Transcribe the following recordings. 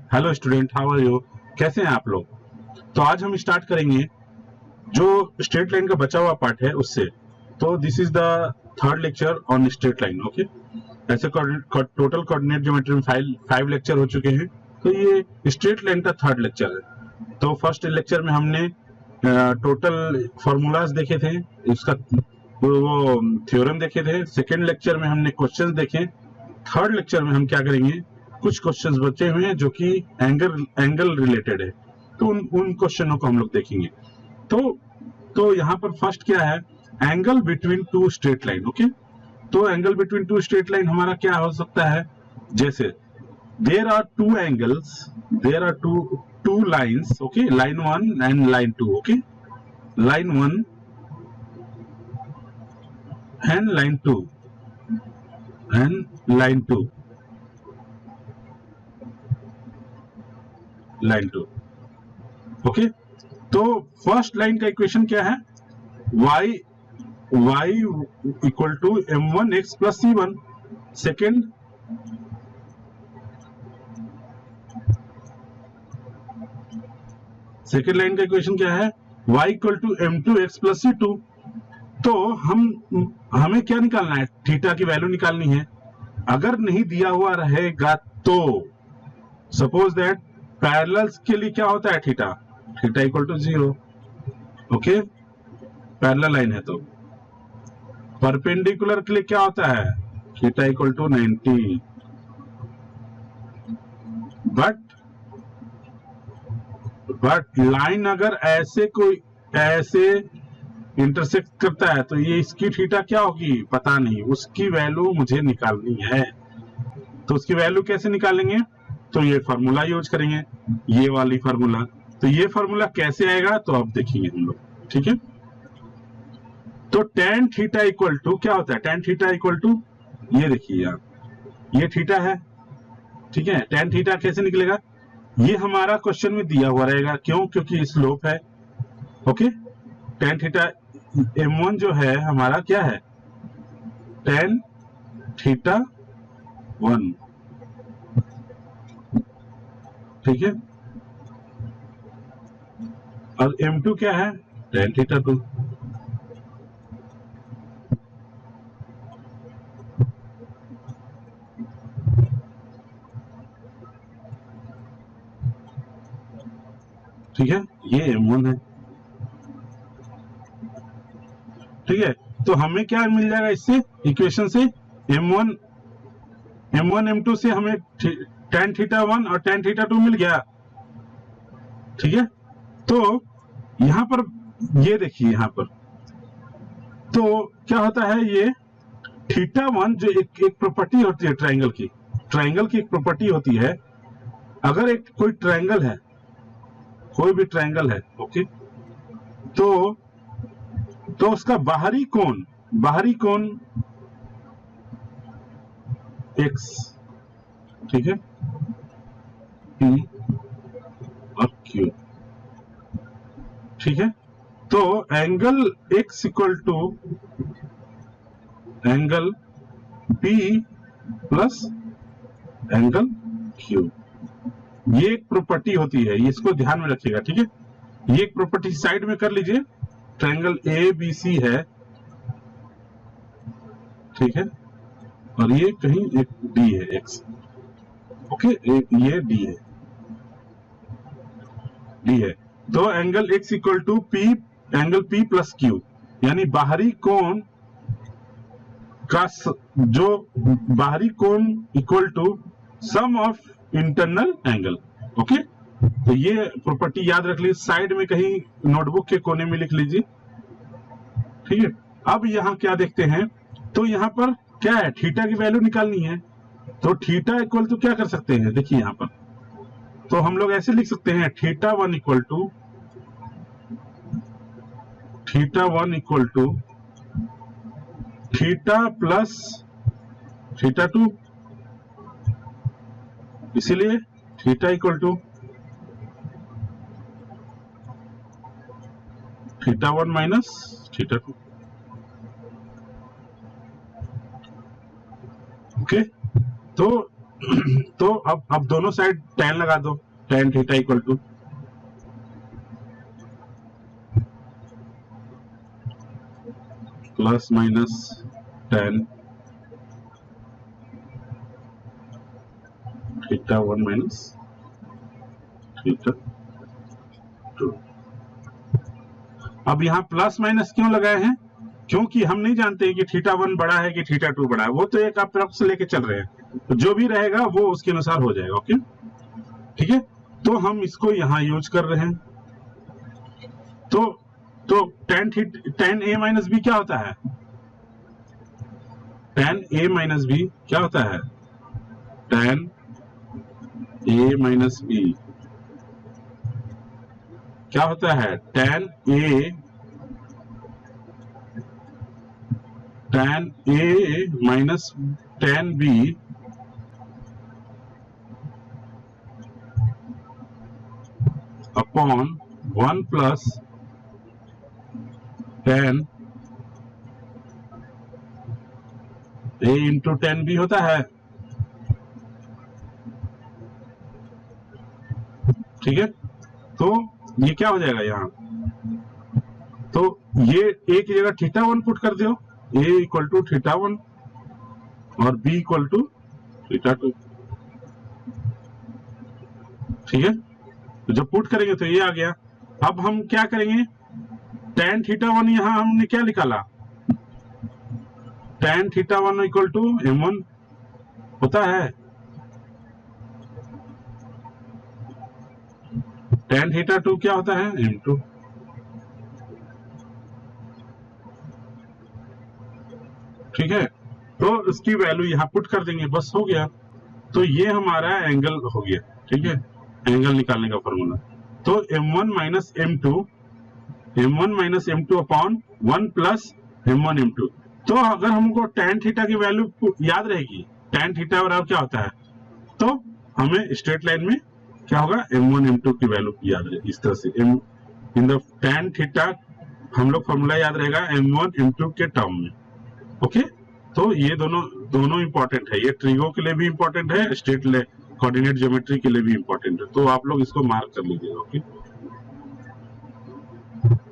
Hello student, how are you? कैसे हैं आप लोग? तो आज हम स्टार्ट करेंगे जो स्ट्रेट लाइन का बचा हुआ पार्ट है उससे। तो this is the third lecture on straight line. Okay, ऐसे टोटल कोऑर्डिनेट ज्योमेट्री में फाइव लेक्चर हो चुके हैं, तो ये स्ट्रेट लाइन का थर्ड लेक्चर है। तो फर्स्ट लेक्चर में हमने टोटल फॉर्मूलाज देखे थे, इसका वो थ्योरम देखे थे। सेकेंड लेक्चर में हमने क्वेश्चंस देखे। थर्ड लेक्चर में हम क्या करेंगे, कुछ क्वेश्चंस बचे हुए हैं जो कि एंगल रिलेटेड है, तो उन क्वेश्चनों को हम लोग देखेंगे। तो यहाँ पर फर्स्ट क्या है, angle between two straight line. Okay, तो angle between two straight line हमारा क्या हो सकता है, जैसे there are two angles, there are two lines. Okay, line 1 and line 2। Okay, line 1 and line 2 and line 2, line 2। Okay, तो first line का equation क्या है, y equal to m1x plus c1। Second line का equation क्या है, y equal to m2x plus c2। तो हमें क्या निकालना है, थीटा की वैल्यू निकालनी है। अगर नहीं दिया हुआ रहेगा तो सपोज दैट पैरेलल्स के लिए क्या होता है, theta equal to 0। Okay, parallel line है। तो परपेंडिकुलर के लिए क्या होता है, theta equal to 90। But line अगर ऐसे इंटरसेक्ट करता है तो ये इसकी थीटा क्या होगी पता नहीं, उसकी वैल्यू मुझे निकालनी है। तो उसकी वैल्यू कैसे निकालेंगे, तो ये फॉर्मूला यूज करेंगे, ये वाली फॉर्मूला। तो ये फॉर्मूला कैसे आएगा तो अब देखेंगे हम लोग, ठीक है। तो tan थीटा इक्वल टू क्या होता है, tan थीटा इक्वल टू, ये देखिए आप, ये थीटा है, ठीक है। tan थीटा कैसे निकलेगा, ये हमारा क्वेश्चन में दिया हुआ रहेगा, क्यों, क्योंकि स्लोप है। ओके, tan थीटा m1 जो है हमारा क्या है, tan थीटा 1, ठीक है। और m2 क्या है, tan थीटा 2। ठीक है, ये m1 है, ठीक है। तो हमें क्या मिल जाएगा इससे, इक्वेशन से m1 m2 से हमें tan थीटा 1 और tan थीटा 2 मिल गया, ठीक है। तो यहां पर ये देखिए, यहां पर तो क्या होता है, ये थीटा 1 जो एक प्रॉपर्टी होती है ट्रायंगल की एक प्रॉपर्टी होती है। अगर एक कोई ट्रायंगल है, कोई भी ट्रायंगल है, ओके, तो उसका बाहरी कोण x, ठीक है, p और q, ठीक है। तो angle x equal to angle p plus angle q, ये एक प्रॉपर्टी होती है, इसको ध्यान में रखिएगा, ठीक है। ये एक प्रॉपर्टी साइड में कर लीजिए, ट्रायंगल ABC है, ठीक है, और ये कहीं एक D है, x, ओके, ये D है। तो angle x equal to p, angle p plus q, यानी बाहरी कोण का जो बाहरी कोण equal to sum of internal angle. Okay, तो ये प्रॉपर्टी याद रख लीजिए, साइड में कहीं नोटबुक के कोने में लिख लीजिए, ठीक है। अब यहाँ क्या देखते हैं, तो यहाँ पर क्या है, थीटा की वैल्यू निकालनी है। तो थीटा इक्वल टू क्या कर सकते हैं, देखिए यहाँ पर, तो हम लोग ऐसे लिख सकते हैं, theta 1 equal to theta plus theta 2, इसीलिए theta equal to theta 1 minus theta 2। Okay, तो तो अब दोनों साइड tan लगा दो, tan theta equal to plus minus tan theta 1 minus theta 2। अब यहाँ प्लस माइनस क्यों लगाए हैं? क्योंकि हम नहीं जानते कि थीटा 1 बड़ा है कि थीटा 2 बड़ा है, वो तो एक अप्रॉक्स लेके चल रहे हैं, तो जो भी रहेगा वो उसके अनुसार हो जाएगा। ओके, ठीक है, तो हम इसको यहाँ यूज कर रहे हैं। तो tan a माइनस बी क्या होता है? tan a माइनस बी क्या होता है? tan a माइनस बी क्या होता है? tan a minus tan b upon 1 plus tan a into tan b होता है। ठीक है, तो ये क्या हो जाएगा यहाँ? तो ये a की जगह थीटा 1 पुट कर दो, a इक्वल टू थीटा 1 और b इक्वल टू थीटा 2। ठीक है, तो जब पुट करेंगे तो ये आ गया। अब हम क्या करेंगे? tan थीटा 1 यहां हमने क्या निकाला? tan theta 1 equal to m1 होता है। tan थीटा 2 क्या होता है? m2। ठीक है, तो इसकी वैल्यू यहाँ पुट कर देंगे, बस हो गया। तो ये हमारा एंगल हो गया। ठीक है, एंगल निकालने का फॉर्मूला। तो m1 minus m2 upon 1 plus m1 m2। तो अगर हमको tan थीटा की वैल्यू याद रहेगी, tan थीटा बराबर क्या होता है, तो हमें स्ट्रेट लाइन में क्या होगा? m1 m2 की वैल्यू याद रहेगी। इस तरह से इन द tan थीटा हम लोग फॉर्मूला याद रहेगा m1 m2 के टर्म में। ओके, तो ये दोनों इंपॉर्टेंट है। ये ट्रिगो के लिए भी इंपॉर्टेंट है, स्ट्रेट कोऑर्डिनेट ज्योमेट्री के लिए भी इंपॉर्टेंट है, तो आप लोग इसको मार्क कर लीजिएगा। ओके,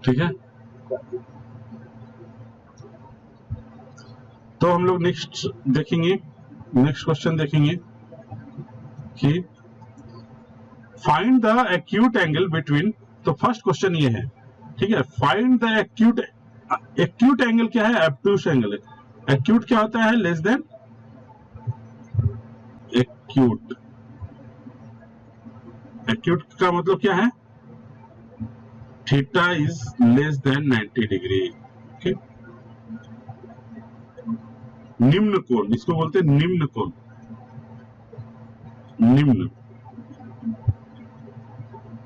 ठीक है, तो हम लोग नेक्स्ट क्वेश्चन देखेंगे कि find the acute angle between. तो फर्स्ट क्वेश्चन ये है, ठीक है, फाइंड द एक्यूट एंगल क्या है? ऑब्टूस एंगल है। एक्यूट क्या होता है? Less than acute. एक्यूट का मतलब क्या है? Theta is less than 90 degree. Okay, निम्न कोण, इसको बोलते हैं निम्न कोण। निम्न,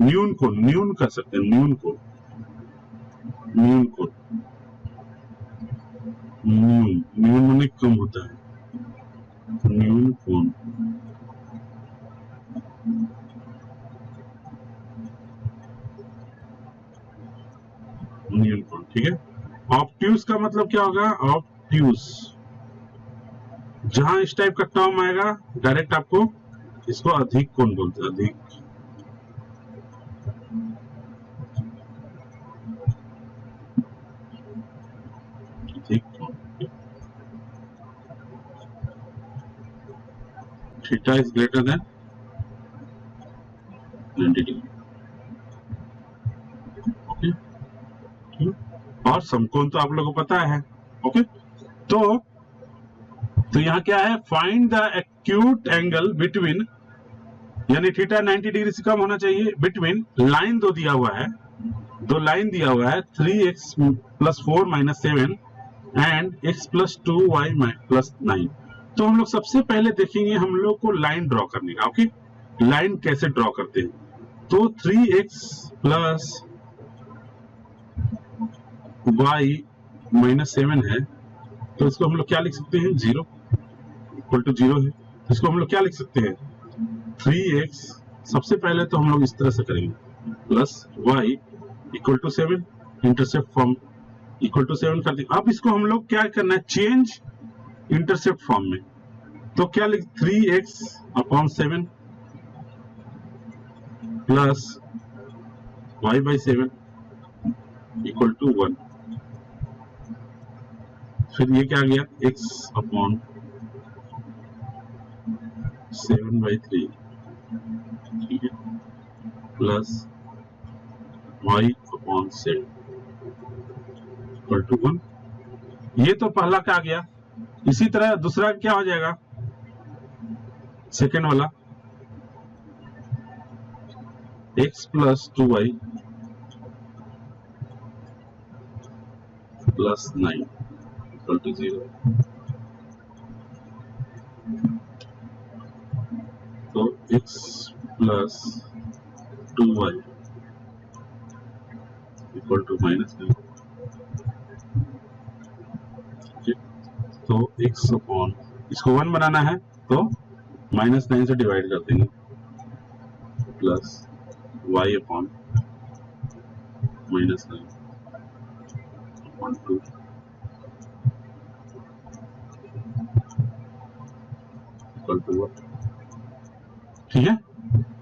न्यून कोण, न्यून कर सकते हैं, न्यून कोण, न्यून कोण, न्यून माने कम होता है, न्यून कोण। न्यून कोण, ठीक है। ऑब्ट्यूस का मतलब क्या होगा? ऑब्ट्यूस, जहां इस टाइप का टर्म आएगा डायरेक्ट आपको इसको अधिक कोण बोलते हैं, अधिक। Theta is greater than 90 degree. Okay, और समकोण तो आप लोगों को पता है। ओके, तो यहाँ क्या है? Find the acute angle between, यानी थीटा 90 डिग्री से कम होना चाहिए, बिटवीन लाइन दो दिया हुआ है, दो लाइन दिया हुआ है 3x + 4 - 7 एंड x + 2y + 9। तो हम लोग सबसे पहले देखेंगे हम लोग को लाइन ड्रॉ करने का। ओके, लाइन कैसे ड्रॉ करते हैं? तो 3x + y - 7 है, तो इसको हम लोग क्या लिख सकते हैं? 0 = 0 है। इसको हम लोग क्या लिख सकते हैं? 3x, सबसे पहले तो हम लोग इस तरह से करेंगे, प्लस y = 7, इंटरसेप्ट फॉर्म = 7 कर देंगे। अब इसको हम लोग क्या करना है? चेंज इंटरसेप्ट फॉर्म में। तो क्या लिख 3x/7 plus y/7 equal to 1। फिर ये क्या आ गया x/7/3, ठीक है, प्लस y/7 इक्वल टू 1। ये तो पहला क्या आ गया। इसी तरह दूसरा क्या हो जाएगा, सेकेंड वाला x plus 2y plus 9 equal to 0। तो x plus 2y equal to -9। तो x अपॉन, इसको 1 बनाना है तो -9 से डिवाइड कर देंगे, plus y upon -9 upon 2 equal to 1। ठीक है,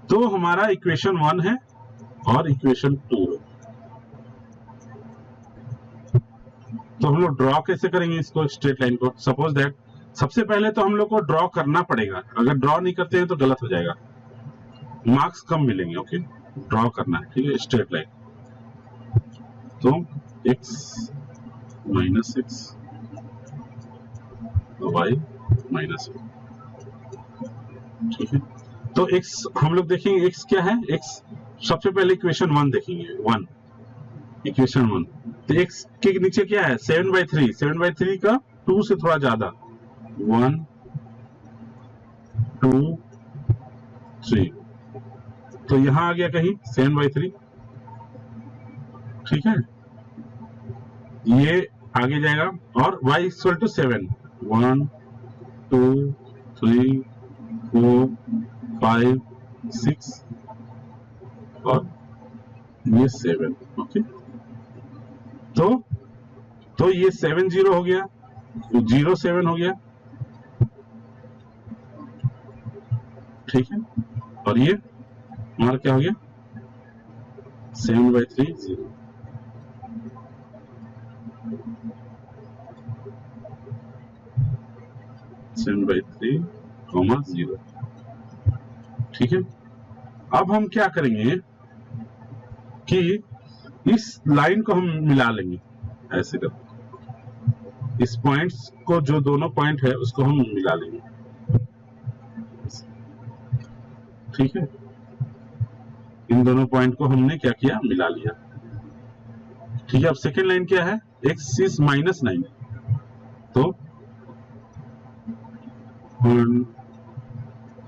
तो हमारा इक्वेशन 1 है और इक्वेशन 2 है। तो हम लोग ड्रॉ कैसे करेंगे इसको, स्ट्रेट लाइन को। सपोज दैट सबसे पहले तो हम लोग को ड्रॉ करना पड़ेगा, अगर ड्रॉ नहीं करते हैं तो गलत हो जाएगा, मार्क्स कम मिलेंगे। ओके, ड्रॉ करना है, ठीक है, स्ट्रेट लाइन। तो x minus x y minus y, ठीक है। तो x हम लोग देखेंगे, x क्या है, x सबसे पहले इक्वेशन 1 देखेंगे, 1 इक्वेशन 1। तो x के नीचे क्या है 7/3, 7/3 का 2 से थोड़ा ज्यादा, 1 2 3, तो यहां आ गया कहीं 7/3, ठीक है। ये आगे जाएगा और y इक्वल टू 7, 1 2 3 4 5 6 और ये 7। ओके, तो ये 7 0 हो गया, 0 7 हो गया, ठीक है। और ये हमारा क्या हो गया 7/3 0, (7/3, 0), ठीक है। अब हम क्या करेंगे कि इस लाइन को हम मिला लेंगे ऐसे कर, इस पॉइंट्स को, जो दोनों पॉइंट है उसको हम मिला लेंगे, ठीक है। इन दोनों पॉइंट को हमने क्या किया, मिला लिया, ठीक है। अब सेकेंड लाइन क्या है, x इज -9, तो 1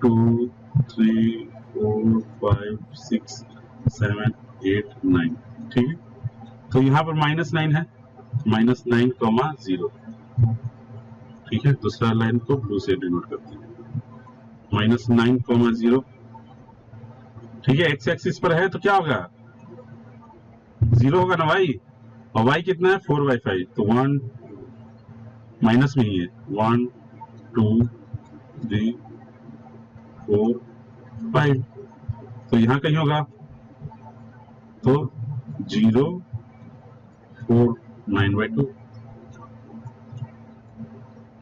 2 3 4 5 6 7 8 9, ठीक है। तो यहाँ पर -9 है, -9, 0, ठीक है। दूसरा लाइन को ब्लू से डिनोट करते हैं, -9, 0, ठीक है। x एक्सिस पर है तो क्या होगा 0 होगा ना y, और y कितना है 4/5, तो 1 माइनस में ही है, 1 2 3 4 5, तो यहां कहीं होगा, तो 0 4 9/2,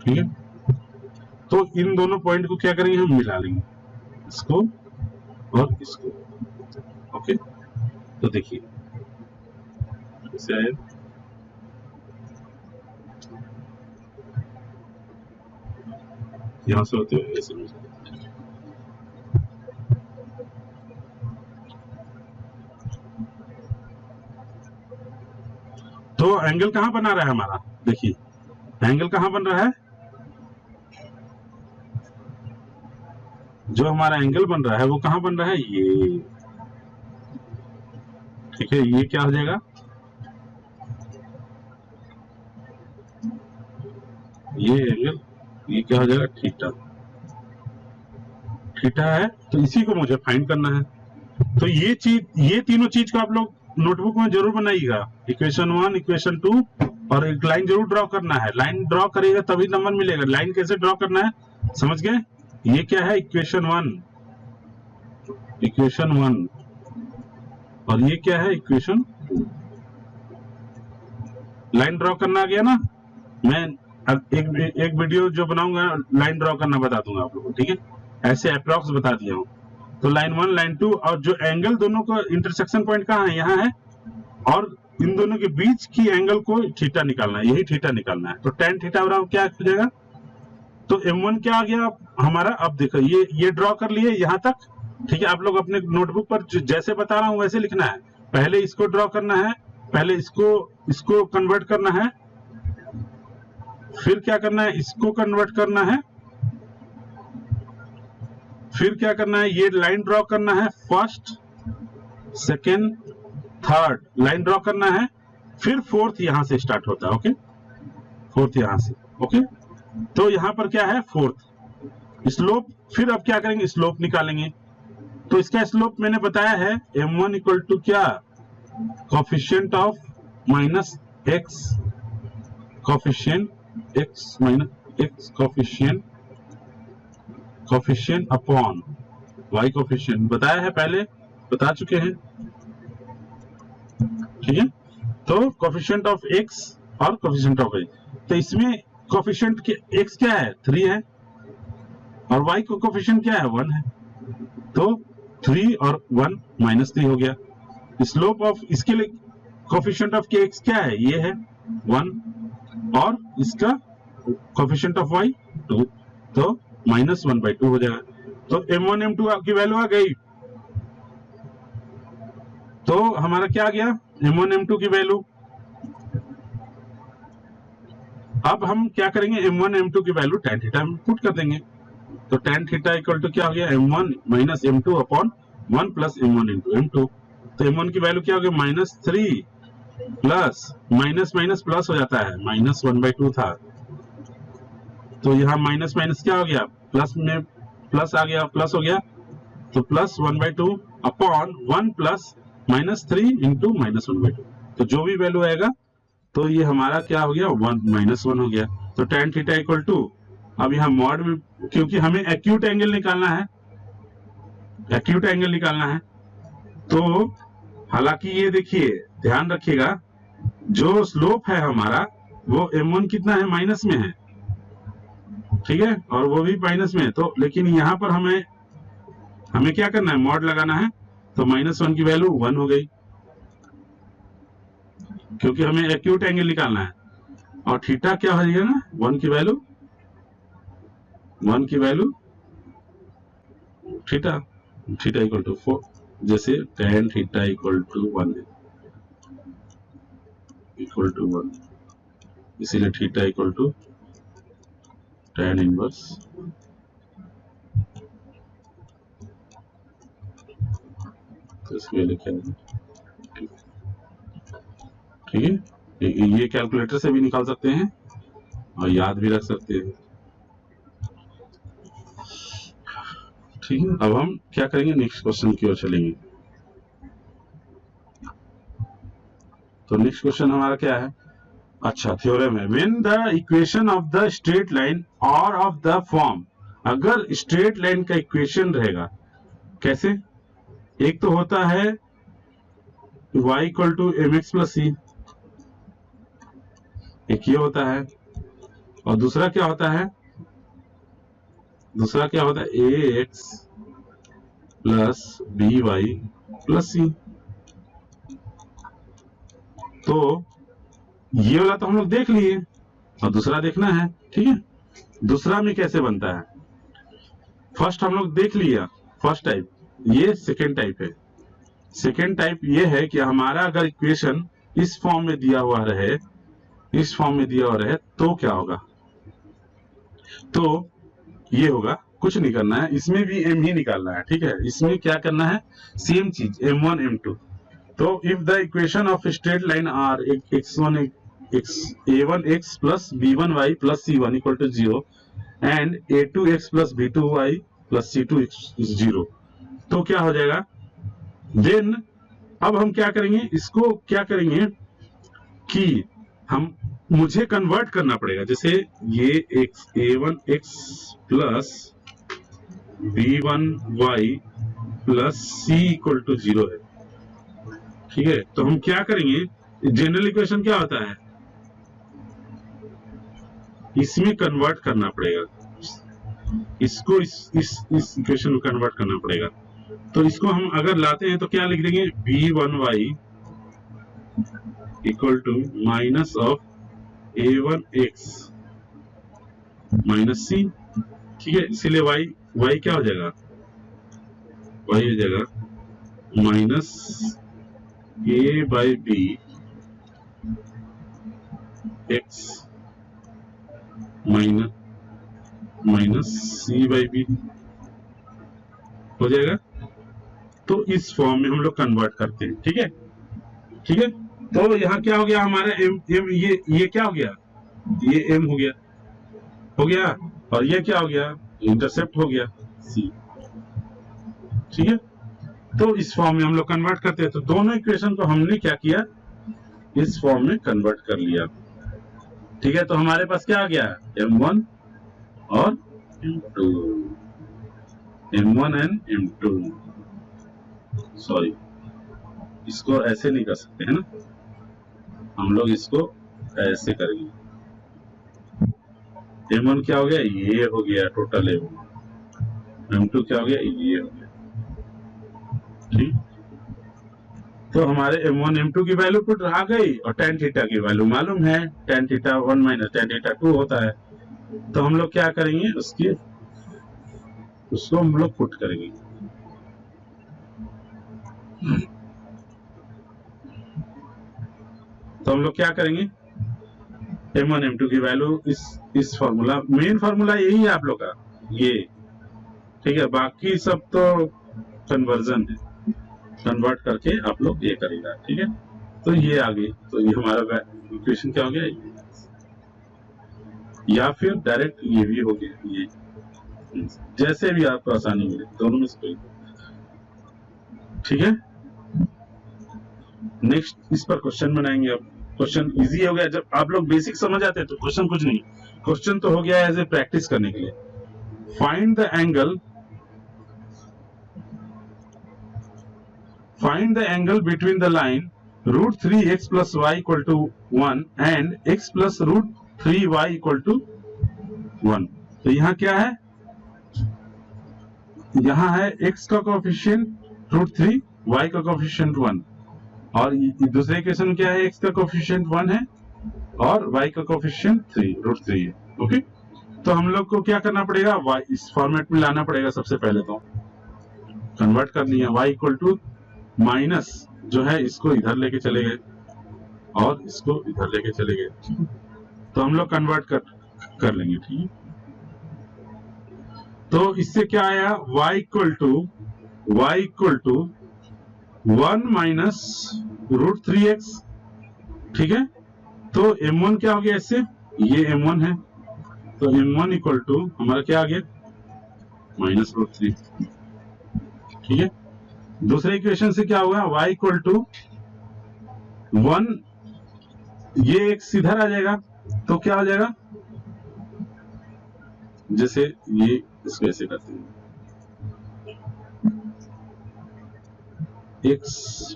ठीक है। तो इन दोनों पॉइंट को क्या करेंगे, हम मिला लेंगे, इसको और इसको। ओके, तो देखिए कैसे आया, यहां से होते हुए ऐसे मिल जाए। तो एंगल कहां बना रहा है हमारा, देखिए एंगल कहां बन रहा है, जो हमारा एंगल बन रहा है वो कहां बन रहा है, ये, ठीक है। ये क्या हो जाएगा, ये एंगल, ये क्या हो जाएगा थीटा, थीटा है। तो इसी को मुझे फाइंड करना है। तो ये तीनों चीज को आप लोग नोटबुक में जरूर बनाइएगा, इक्वेशन 1, इक्वेशन 2 और एक लाइन जरूर ड्रॉ करना है, लाइन ड्रॉ करेगा तभी नंबर मिलेगा। लाइन कैसे ड्रॉ करना है समझ गए? ये क्या है इक्वेशन 1 और ये क्या है इक्वेशन 2। लाइन ड्रॉ करना आ गया ना, मैं एक वीडियो जो बनाऊंगा लाइन ड्रॉ करना बता दूंगा आप लोगों को, ठीक है? ऐसे अप्रॉक्स बता दिया हूं। तो लाइन 1 लाइन 2 और जो एंगल दोनों का इंटरसेक्शन पॉइंट कहाँ है, यहाँ है, और इन दोनों के बीच की एंगल को थीटा निकालना है, यही थीटा निकालना है। तो tan थीटा बराबर क्या हो जाएगा? तो m1 क्या आ गया हमारा? अब देखो ये ड्रॉ कर लिए यहाँ तक, ठीक है? आप लोग अपने नोटबुक पर जैसे बता रहा हूं वैसे लिखना है। पहले इसको ड्रॉ करना है, पहले इसको कन्वर्ट करना है, फिर क्या करना है, इसको कन्वर्ट करना है, फिर क्या करना है, ये लाइन ड्रॉ करना है, first second third line draw करना है, फिर फोर्थ यहां से स्टार्ट होता है। ओके, फोर्थ यहां से। ओके, तो यहां पर क्या है फोर्थ स्लोप। फिर अब क्या करेंगे, स्लोप निकालेंगे। तो इसका स्लोप मैंने बताया है m1 इक्वल टू क्या, coefficient of minus x, coefficient x minus x, coefficient upon y coefficient. बताया है पहले, बता चुके हैं, ठीक है? तो कोफिशिएंट ऑफ एक्स और कोफिशिएंट ऑफ वाई, तो इसमें कोफिशिएंट के एक्स क्या है 3 है, और वाई को कोफिशिएंट क्या है 1 है, तो 3 और 1 -3 हो गया। स्लोप ऑफ इसके लिए कोफिशिएंट ऑफ के एक्स क्या है, ये है 1, और इसका कोफिशिएंट ऑफ वाई 2, तो -1/2 हो जाएगा। तो m1 m2 की वैल्यू आ गई। तो हमारा क्या आ गया m1 m2 की वैल्यू। अब हम क्या करेंगे, m1 m2 की वैल्यू tan थीटा में पुट कर देंगे। तो tan थीटा इक्वल टू क्या हो गया, m1 minus m2 upon 1 plus m1 into m2। तो m1 की वैल्यू क्या हो गया, -3 प्लस माइनस माइनस प्लस हो जाता है, -1/2 था। तो यहाँ माइनस माइनस क्या हो गया, प्लस में प्लस आ गया, प्लस हो गया, तो प्लस 1/2 अपॉन 1 प्लस -3 इंटू -1/2। तो जो भी वैल्यू आएगा तो ये हमारा क्या हो गया, 1 हो गया। तो tan थीटा इक्वल टू, अब यहाँ मॉड में, क्योंकि हमें एक्यूट एंगल निकालना है, एक्यूट एंगल निकालना है, तो हालांकि ये देखिए ध्यान रखिएगा, जो स्लोप है हमारा वो m1 कितना है, माइनस में है, ठीक है, और वो भी माइनस में है। तो लेकिन यहाँ पर हमें क्या करना है, मॉड लगाना है। तो -1 की वैल्यू 1 हो गई, क्योंकि हमें एक्यूट एंगल निकालना है। और थीटा क्या हो जाएगा ना, 1 की वैल्यू थीटा इक्वल टू 4, जैसे tan theta equal to 1 equal to 1, इसीलिए theta equal to tan inverse तो इसमें लिखे, ठीक है? ये कैलकुलेटर से भी निकाल सकते हैं और याद भी रख सकते हैं, ठीक है? अब हम क्या करेंगे, नेक्स्ट क्वेश्चन की ओर चलेंगे। तो नेक्स्ट क्वेश्चन हमारा क्या है, अच्छा थ्योरम है, when the equation of the straight line और ऑफ द फॉर्म। अगर स्ट्रेट लाइन का इक्वेशन रहेगा, कैसे? एक तो होता है y equal to mx plus c, एक ये होता है, और दूसरा क्या होता है, ax plus by plus c। तो ये वाला तो हम लोग देख लिए, और दूसरा देखना है, ठीक है? दूसरा में कैसे बनता है, फर्स्ट हम लोग देख लिया, फर्स्ट टाइप, ये सेकेंड टाइप है। सेकेंड टाइप ये है कि हमारा अगर इक्वेशन इस फॉर्म में दिया हुआ रहे, तो क्या होगा, तो ये होगा, कुछ नहीं करना है, इसमें भी m ही निकालना है, ठीक है? इसमें क्या करना है, सेम चीज m1 m2। तो if the equation of straight line are a1x plus b1y plus c1 equal to 0 and a2x plus b2y plus c2 is 0, तो क्या हो जाएगा, देन अब हम क्या करेंगे, इसको क्या करेंगे कि हम मुझे कन्वर्ट करना पड़ेगा, जैसे ये x a1x plus b1y plus c equal to 0 है, ठीक है। तो हम क्या करेंगे, जनरल इक्वेशन क्या होता है, इसमें कन्वर्ट करना पड़ेगा, इसको इस इक्वेशन में कन्वर्ट करना पड़ेगा। तो इसको हम अगर लाते हैं तो क्या लिख देंगे, b1y equal to minus of a1x minus c, ठीक है। इसीलिए y क्या हो जाएगा, y हो जाएगा minus a by b x minus c by b हो जाएगा। तो इस फॉर्म में हम लोग कन्वर्ट करते हैं, ठीक है, ठीक है। तो यहाँ क्या हो गया हमारा m ये क्या हो गया, ये m हो गया, और ये क्या हो गया, इंटरसेप्ट हो गया c, ठीक है। तो इस फॉर्म में हम लोग कन्वर्ट करते हैं। तो दोनों इक्वेशन को हमने क्या किया, इस फॉर्म में कन्वर्ट कर लिया, ठीक है। तो हमारे पास क्या आ गया, m1 और m2, m1 and m2, sorry इसको ऐसे नहीं कर सकते है ना, हम लोग इसको ऐसे करेंगे। m1 क्या हो गया, ये हो गया टोटल m2 क्या हो गया, ये हो गया, ठीक। तो हमारे m1 m2 की वैल्यू पुट आ गई, और tan थीटा की वैल्यू मालूम है, tan theta 1 minus tan theta 2 होता है। तो हम लोग क्या करेंगे, उसको हम लोग पुट करेंगे। तो हम लोग क्या करेंगे, m1 m2 की वैल्यू इस फॉर्मूला, मेन फॉर्मूला यही है आप लोग का ये, ठीक है। बाकी सब तो कन्वर्जन है, कन्वर्ट करके आप लोग ये करेगा, ठीक है। तो ये आ गई, तो ये हमारा इक्वेशन क्या हो गया, ये, या फिर डायरेक्ट ये भी हो गया, ये जैसे भी आपको आसानी मिले, दोनों में से कोई, ठीक है। नेक्स्ट इस पर क्वेश्चन बनाएंगे। अब क्वेश्चन इजी हो गया, जब आप लोग बेसिक समझ आते हैं तो क्वेश्चन कुछ नहीं, क्वेश्चन तो हो गया एज ए प्रैक्टिस करने के लिए। Find the angle between the line √3x plus y equal to 1 and x plus √3y equal to 1। तो यहाँ क्या है, यहाँ है x का कोएफिशिएंट √3, y का कोएफिशिएंट 1, और दूसरे इक्वेशन क्या है, x का कोएफिशिएंट 1 है और y का कोएफिशिएंट √3 है, ओके। तो हम लोग को क्या करना पड़ेगा, y इस फॉर्मेट में लाना पड़ेगा, सबसे पहले तो कन्वर्ट करनी है, y इक्वल टू माइनस जो है इसको इधर लेके चले गए और इसको इधर लेके चले गए, तो हम लोग कन्वर्ट कर लेंगे, ठीक है। तो इससे क्या आया, y equal to 1 minus √3x, ठीक है। तो m1 क्या हो गया इससे, ये m1 है, तो m1 इक्वल टू हमारा क्या आ गया, माइनस √3, ठीक है। दूसरे इक्वेशन से क्या होगा, y इक्वल टू 1, ये x इधर आ जाएगा, तो क्या हो जाएगा, जैसे ये इसको ऐसे करते हैं, x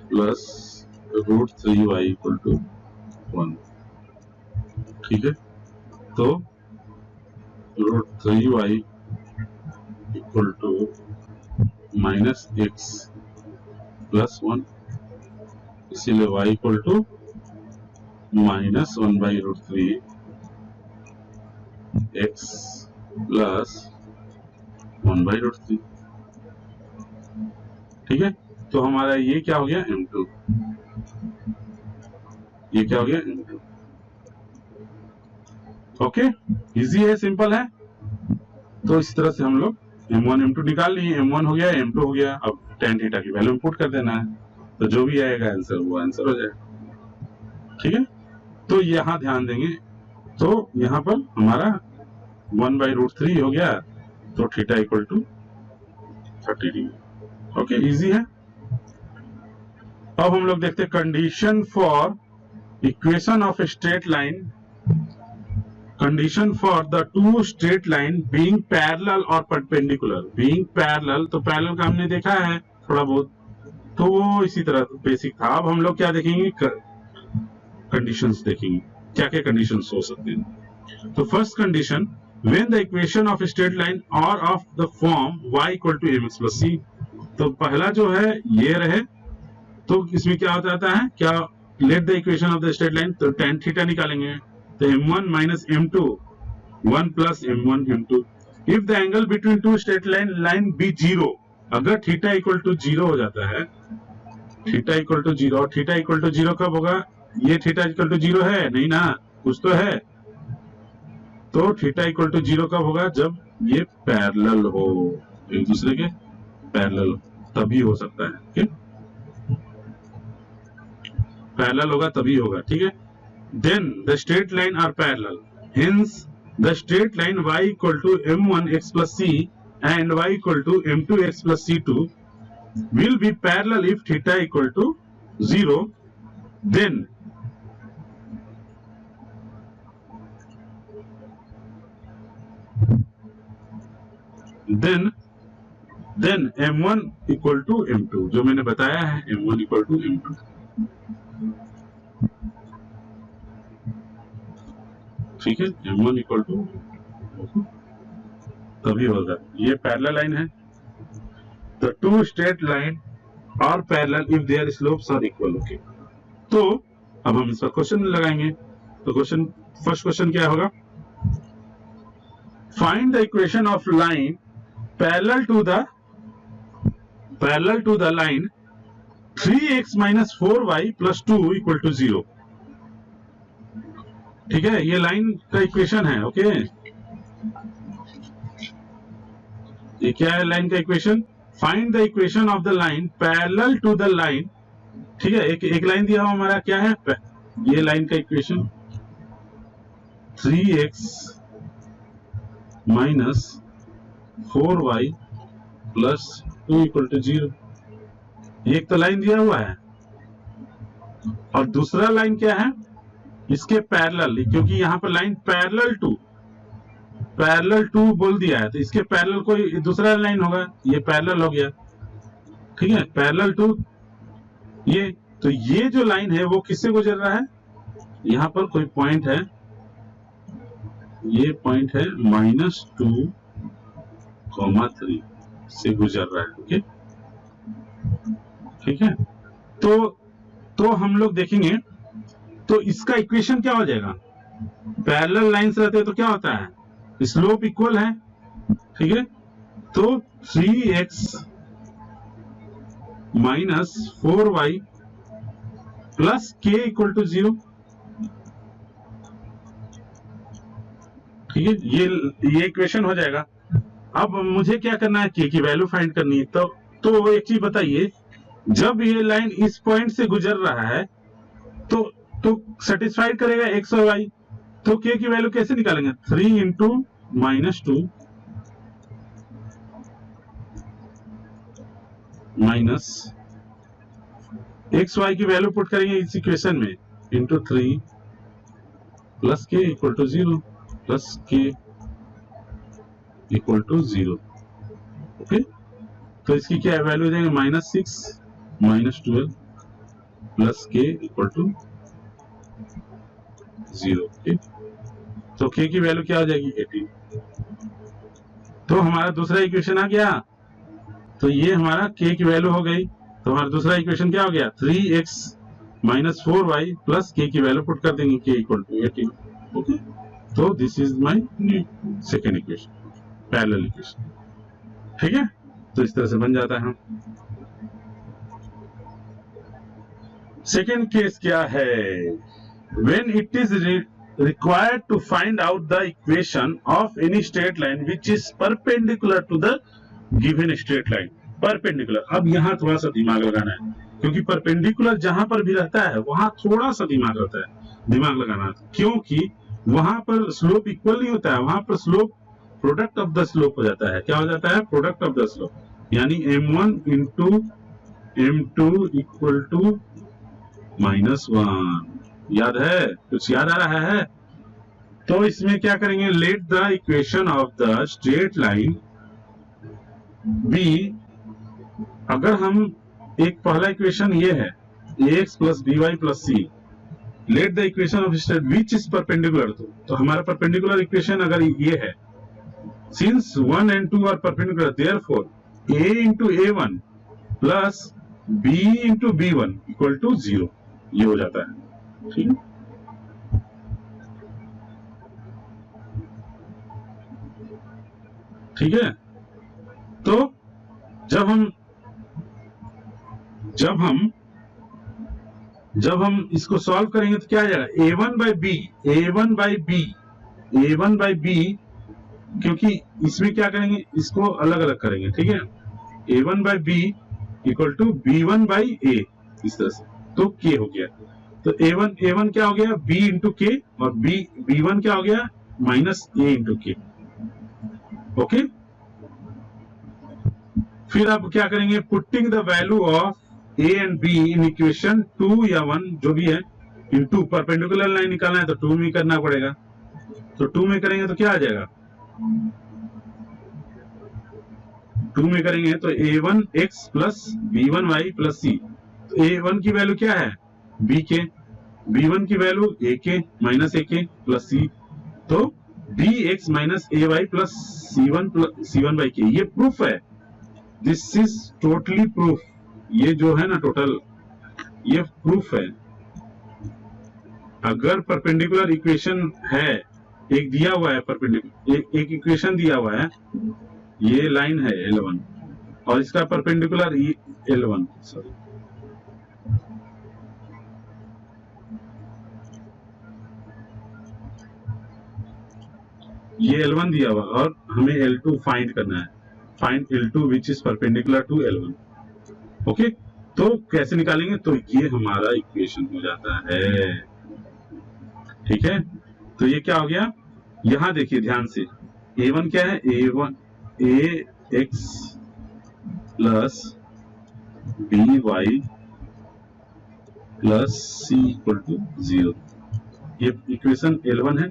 plus √3y equal to 1, ठीक है। तो √3y equal to minus x plus 1, इसीलिए y equal to minus 1/√3 x plus 1/√3, ठीक है। तो हमारा ये क्या हो गया, m2, ये क्या हो गया, m2, ओके। इजी है, सिंपल है। तो इस तरह से हम लोग m1 m2 निकाल लिए, m1 हो गया, m2 हो गया, अब tan थीटा की वैल्यू पुट कर देना है, तो जो भी आएगा आंसर वो आंसर हो जाएगा, ठीक है। तो यहाँ ध्यान देंगे, तो यहाँ पर हमारा 1/√3 हो गया, तो theta equal to 30 degree, okay, easy है। अब हम लोग देखते हैं condition for equation of a straight line condition for the two straight line being parallel और परपेंडिकुलर। बीइंग पैरेलल, तो पैरेलल का हमने देखा है थोड़ा बहुत, तो वो इसी तरह बेसिक था। अब हम लोग क्या देखेंगे, कंडीशंस देखेंगे, क्या क्या कंडीशंस हो सकते हैं। तो first condition, when the equation of straight line और of the form y equal to mx plus c। तो पहला जो है ये रहे, तो इसमें क्या हो जाता है, क्या let the equation of the straight line, तो tan थीटा निकालेंगे, तो m1 minus m2 1 plus m1 m2। If the angle between two straight line be zero, अगर थीटा इक्वल टू जीरो हो जाता है, थीटा इक्वल टू जीरो, और theta equal to zero कब होगा, ये थीटा इक्वल टू जीरो है नहीं ना, कुछ तो है, तो थीटा इक्वल टू जीरो कब होगा, जब ये पैरेलल हो, एक दूसरे के पैरेलल, तभी हो सकता है। ठीक, पैरेलल होगा तभी होगा, ठीक है। Then the straight line are parallel, hence the straight line y equal to m1x plus c and y equal to m2x plus c2 will be parallel if theta equal to 0, then m1 equal to m2, जो मैंने बताया है m1 equal to m2। ठीक है, m1 equal to तभी होगा, ये parallel line है। The two straight line are parallel if their slopes are equal। Okay, तो अब हम इसका क्वेश्चन लगाएंगे। तो क्वेश्चन, फर्स्ट क्वेश्चन क्या होगा, find the equation of line parallel to the line 3x minus 4y plus 2 equal to 0। ठीक है, ये लाइन का इक्वेशन है। ओके, ये क्या है लाइन का equation, find the equation of the line parallel to the line. ठीक है, एक लाइन दिया हुआ हमारा क्या है, ये लाइन का equation 3x minus 4y plus 2 equal to 0। एक तो लाइन दिया हुआ है, और दूसरा लाइन क्या है, इसके पैरेलल, क्योंकि यहां पर लाइन पैरेलल टू बोल दिया है, तो इसके पैरेलल कोई दूसरा लाइन होगा, ये पैरेलल हो गया। ठीक है, पैरेलल टू ये, तो ये जो लाइन है वो किससे गुजर रहा है, यहां पर कोई पॉइंट है, ये पॉइंट है -2,3 से गुजर रहा है। ओके, ठीक है, तो हम लोग देखेंगे, तो इसका इक्वेशन क्या हो जाएगा, पैरेलल लाइंस रहते हैं तो क्या होता है, स्लोप इक्वल है। ठीक है, तो 3x minus 4y plus k equal to 0। ठीक है, ये इक्वेशन हो जाएगा। अब मुझे क्या करना है, k की वैल्यू फाइंड करनी है। तो एक चीज बताइए, जब ये लाइन इस पॉइंट से गुजर रहा है तो सेटिस्फाइड करेगा x और y, तो k की वैल्यू कैसे निकालेंगे, 3 इंटू -2 माइनस एक्स वाई की वैल्यू पुट करेंगे इस इक्वेशन में, इंटू 3 प्लस के इक्वल टू 0 प्लस के इक्वल टू 0। ओके, तो इसकी क्या वैल्यू देंगे, -6 -12 प्लस के इक्वल टू 0। ओके, तो k की वैल्यू क्या हो जाएगी, 18। तो हमारा दूसरा इक्वेशन आ गया, तो ये हमारा k की वैल्यू हो गई। तो हमारा दूसरा इक्वेशन क्या हो गया, 3x minus 4y plus k की वैल्यू पुट कर देंगे, k इक्वल टू 18। ओके, तो this is my second equation, parallel equation. ठीक है, तो इस तरह से बन जाता है। सेकेंड केस क्या है, when it is required to find out the equation of any straight line which is perpendicular to the given straight line। Perpendicular, अब यहाँ थोड़ा सा दिमाग लगाना है, क्योंकि परपेंडिकुलर जहां पर भी रहता है वहां थोड़ा सा दिमाग रहता है, दिमाग लगाना, क्योंकि वहां पर स्लोप इक्वल नहीं होता है, वहां पर slope product of the slope हो जाता है। क्या हो जाता है, प्रोडक्ट ऑफ द स्लोप, यानी m1 into m2 equal to -1। याद है, कुछ याद आ रहा है, तो इसमें क्या करेंगे, let the equation of the straight line be, अगर हम एक पहला इक्वेशन ये है ax plus b y plus c, let the equation of straight which is perpendicular, तो हमारा परपेंडिकुलर इक्वेशन अगर ये है, since 1 and 2 are perpendicular, therefore a into a1 plus b into b1 equal to 0, ये हो जाता है। ठीक है, ठीक है। तो जब हम इसको सॉल्व करेंगे तो क्या आ जाएगा, a1 by b, क्योंकि इसमें क्या करेंगे, इसको अलग अलग करेंगे। ठीक है, a1 by b equal to b1 by a, इस तरह से, तो k हो गया। तो a1 क्या हो गया, b इंटू k, और b1 क्या हो गया, minus a into k। Okay, फिर आप क्या करेंगे, putting the value of a and b in equation 2 या 1 जो भी है, इनटू परपेंडिकुलर लाइन निकालना है तो 2 में करना पड़ेगा, तो 2 में करेंगे तो क्या आ जाएगा, 2 में करेंगे तो a1x plus b1y plus c, तो a1 की वैल्यू क्या है, bk, b1 की value ak minus ak plus c, तो bx minus ay plus c1 by k। ये प्रूफ है, दिस इज टोटली प्रूफ, ये जो है ना टोटल, ये प्रूफ है। अगर परपेंडिकुलर इक्वेशन है, एक दिया हुआ है परपेंडिकुलर, एक इक्वेशन दिया हुआ है, ये लाइन है L1 और इसका परपेंडिकुलर L1, सॉरी, ये L1 दिया हुआ और हमें L2 फाइंड करना है, find L2 which is perpendicular to L1। Okay, तो कैसे निकालेंगे, तो ये हमारा इक्वेशन हो जाता है। ठीक है, तो ये क्या हो गया, यहां देखिए ध्यान से, a1 क्या है, ax plus by plus c equal to 0, ये इक्वेशन L1 है,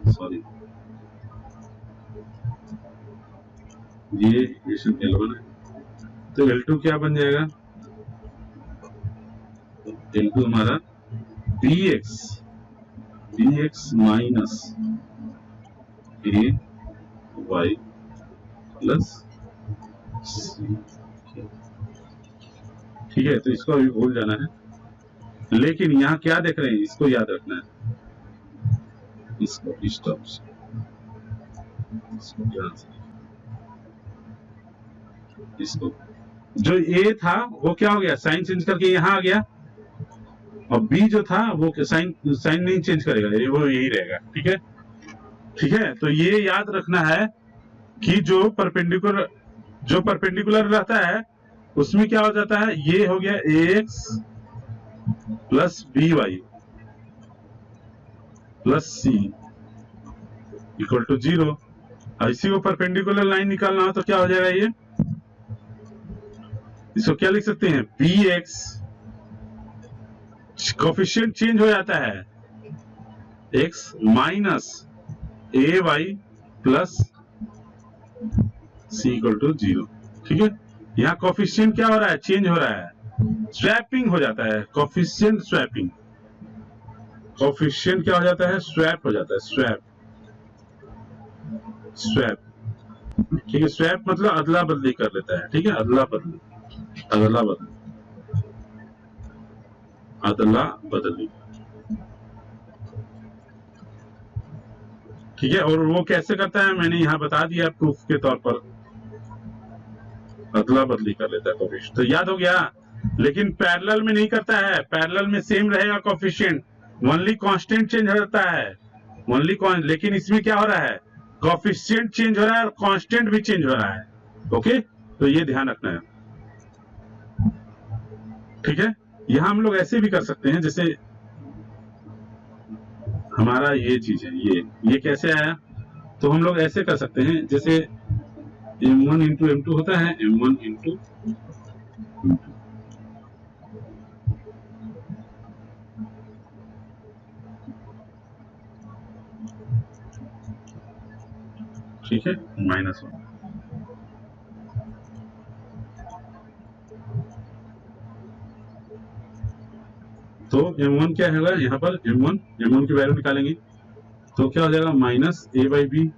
सॉरी, ये इक्वेशन L1 है। तो L2 क्या बन जाएगा, L2 हमारा bx minus ay plus c। ठीक है, तो इसको अभी भूल जाना है, लेकिन यहाँ क्या देख रहे हैं, इसको याद रखना है, इसको इस टर्म से, इसको ध्यान से, इसको जो a था वो क्या हो गया, साइन चेंज करके यहाँ आ गया, और b जो था वो साइन नहीं चेंज करेगा, वो यही रहेगा। ठीक है, ठीक है, तो ये याद रखना है कि जो परपेंडिकुलर रहता है उसमें क्या हो जाता है, ये हो गया ax plus by plus c equal to 0, और इसी को परपेंडिकुलर लाइन निकालना हो तो क्या हो जाएगा, ये इसको क्या लिख सकते हैं, bx, कोफिशिएंट चेंज हो जाता है, x minus ay plus c equal to 0। ठीक है, यहाँ कोफिशिएंट क्या हो रहा है, चेंज हो रहा है, स्वैपिंग हो जाता है, कोफिशिएंट स्वैपिंग, कोफिशिएंट क्या हो जाता है, स्वैप हो जाता है, स्वैप। ठीक है, स्वैप मतलब अदला बदली कर लेता है। ठीक है, अदला बदली, ठीक है, और वो कैसे करता है मैंने यहाँ बता दिया प्रूफ के तौर पर, अदला बदली कर लेता है कोफिशिएंट, तो याद हो गया। लेकिन पैरेलल में नहीं करता है, पैरेलल में सेम रहेगा कोफिशिएंट, ओनली कांस्टेंट चेंज हो जाता है, लेकिन इसमें क्या हो रहा है, कोफिशिएंट चेंज हो रहा है और कांस्टेंट भी चेंज हो रहा है। ओके, तो ये ध्यान रखना है। ठीक है, यहां हम लोग ऐसे भी कर सकते हैं, जैसे हमारा ये चीज है, ये कैसे आया, तो हम लोग ऐसे कर सकते हैं, जैसे m1 इंटू m2 होता है, m1 इंटू ठीक है, -1। तो m1 क्या होगा यहाँ पर, m1 की वैल्यू निकालेंगे तो क्या हो जाएगा, -a/b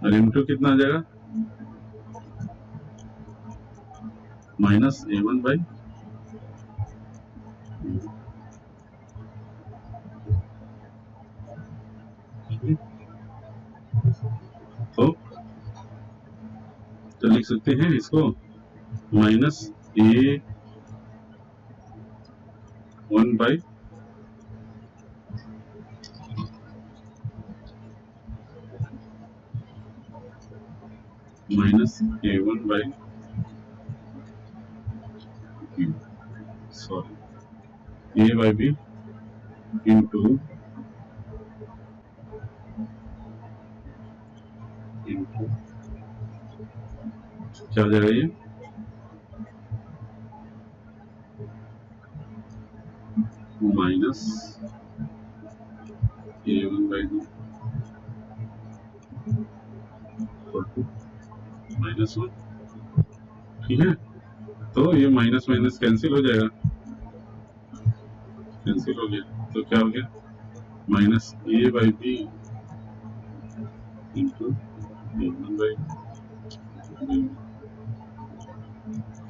और m2 कितना आ जाएगा, -a1/b। तो लिख सकते हैं इसको -a1/, -a1/b, sorry a/b into क्या हो जाएगा ये, -a1/2 -1। ठीक है, तो ये माइनस माइनस कैंसिल हो जाएगा, कैंसिल हो गया तो क्या हो गया, -a/b इंटू a1/b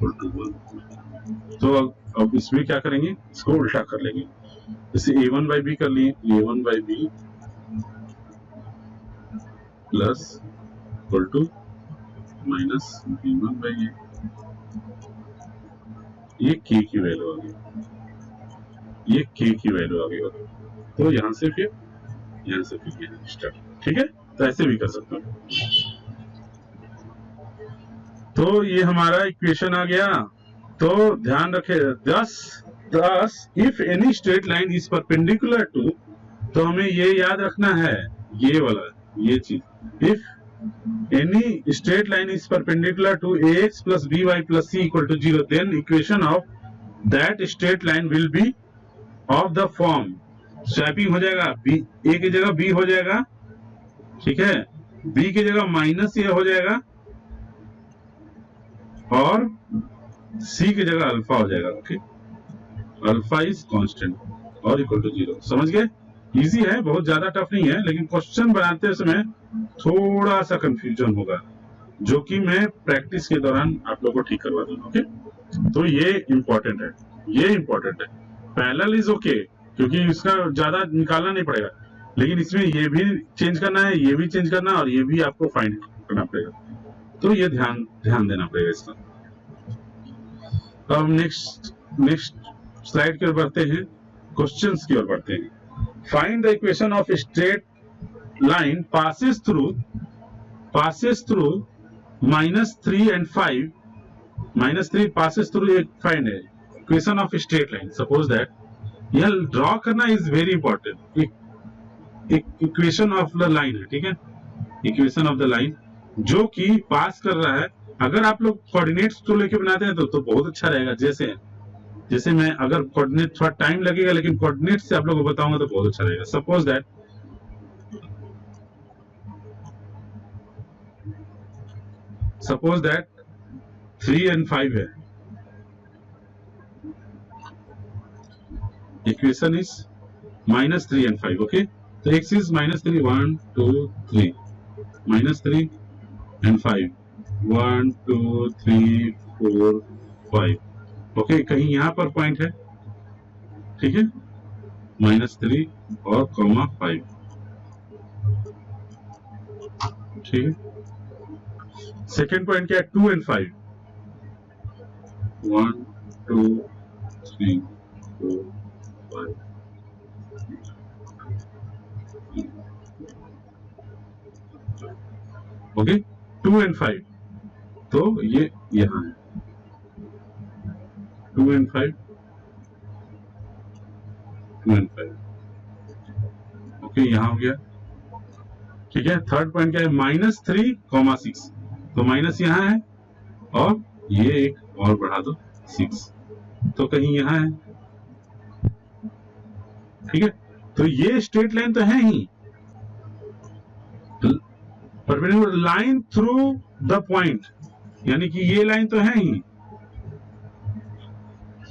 = 1। तो अब इसमें क्या करेंगे, इसको उल्टा कर लेंगे, जैसे a1/b कर लिए, a1/b plus equal to -b1/a, ये k की वैल्यू आ गई, ये k की वैल्यू आ गई। तो यहाँ से फिर स्टार्ट। ठीक है, तो ऐसे भी कर सकते हो। तो ये हमारा इक्वेशन आ गया। तो ध्यान रखे, thus if any straight line is perpendicular to, तो हमें ये याद रखना है, ये वाला, ये चीज, if any straight line is perpendicular to ax plus by plus c equal to 0, then equation of that straight line will be of the form, swapping हो जाएगा, b a की जगह b हो जाएगा, ठीक है, b की जगह -a हो जाएगा और c की जगह अल्फा हो जाएगा। ओके, अल्फा इज कांस्टेंट और इक्वल टू 0। समझ गए, इजी है, बहुत ज्यादा टफ नहीं है, लेकिन क्वेश्चन बनाते समय थोड़ा सा कंफ्यूजन होगा, जो कि मैं प्रैक्टिस के दौरान आप लोगों को ठीक करवा दूंगा। ओके, तो ये इंपॉर्टेंट है, ये इंपॉर्टेंट है। पैरेलल इज ओके, क्योंकि इसका ज्यादा निकालना नहीं पड़ेगा, लेकिन इसमें ये भी चेंज करना है, ये भी चेंज करना है और ये भी आपको फाइंड करना पड़ेगा, तो ये ध्यान देना पड़ेगा इसका। अब नेक्स्ट स्लाइड की ओर बढ़ते हैं, क्वेश्चंस की ओर बढ़ते हैं। Find the equation of straight line passes through -3 and 5, -3 passes through एक फाइंड है, equation of straight line. Suppose that, यह ड्रॉ करना इज वेरी इंपॉर्टेंट, एक इक्वेशन ऑफ द लाइन है, ठीक है, इक्वेशन ऑफ द लाइन जो कि पास कर रहा है। अगर आप लोग कोऑर्डिनेट्स तो लेके बनाते हैं तो बहुत अच्छा रहेगा, जैसे मैं, अगर कोऑर्डिनेट थोड़ा टाइम लगेगा, लेकिन कोऑर्डिनेट से आप लोगों को बताऊंगा तो बहुत अच्छा रहेगा। सपोज दैट 3 and 5 है, इक्वेशन इज -3 and 5। ओके, तो x इज -3, 1 2 3, -3 and 5, 1 2 3 4 5। ओके, कहीं यहां पर पॉइंट है, ठीक है, -3 और कॉमा 5, ठीक है। सेकेंड पॉइंट क्या है, 2 and 5, 1 2 3 4 5। ओके, 2 and 5, तो ये यहां है, 2 and 5, 2 and 5। ओके, यहां हो गया, ठीक है। थर्ड पॉइंट क्या है, -3, 6, तो माइनस यहाँ है और ये एक और बढ़ा दो 6, तो कहीं यहाँ है, ठीक है। तो ये स्ट्रेट लाइन तो है ही, perpendicular line through the point, यानी कि ये लाइन तो है ही,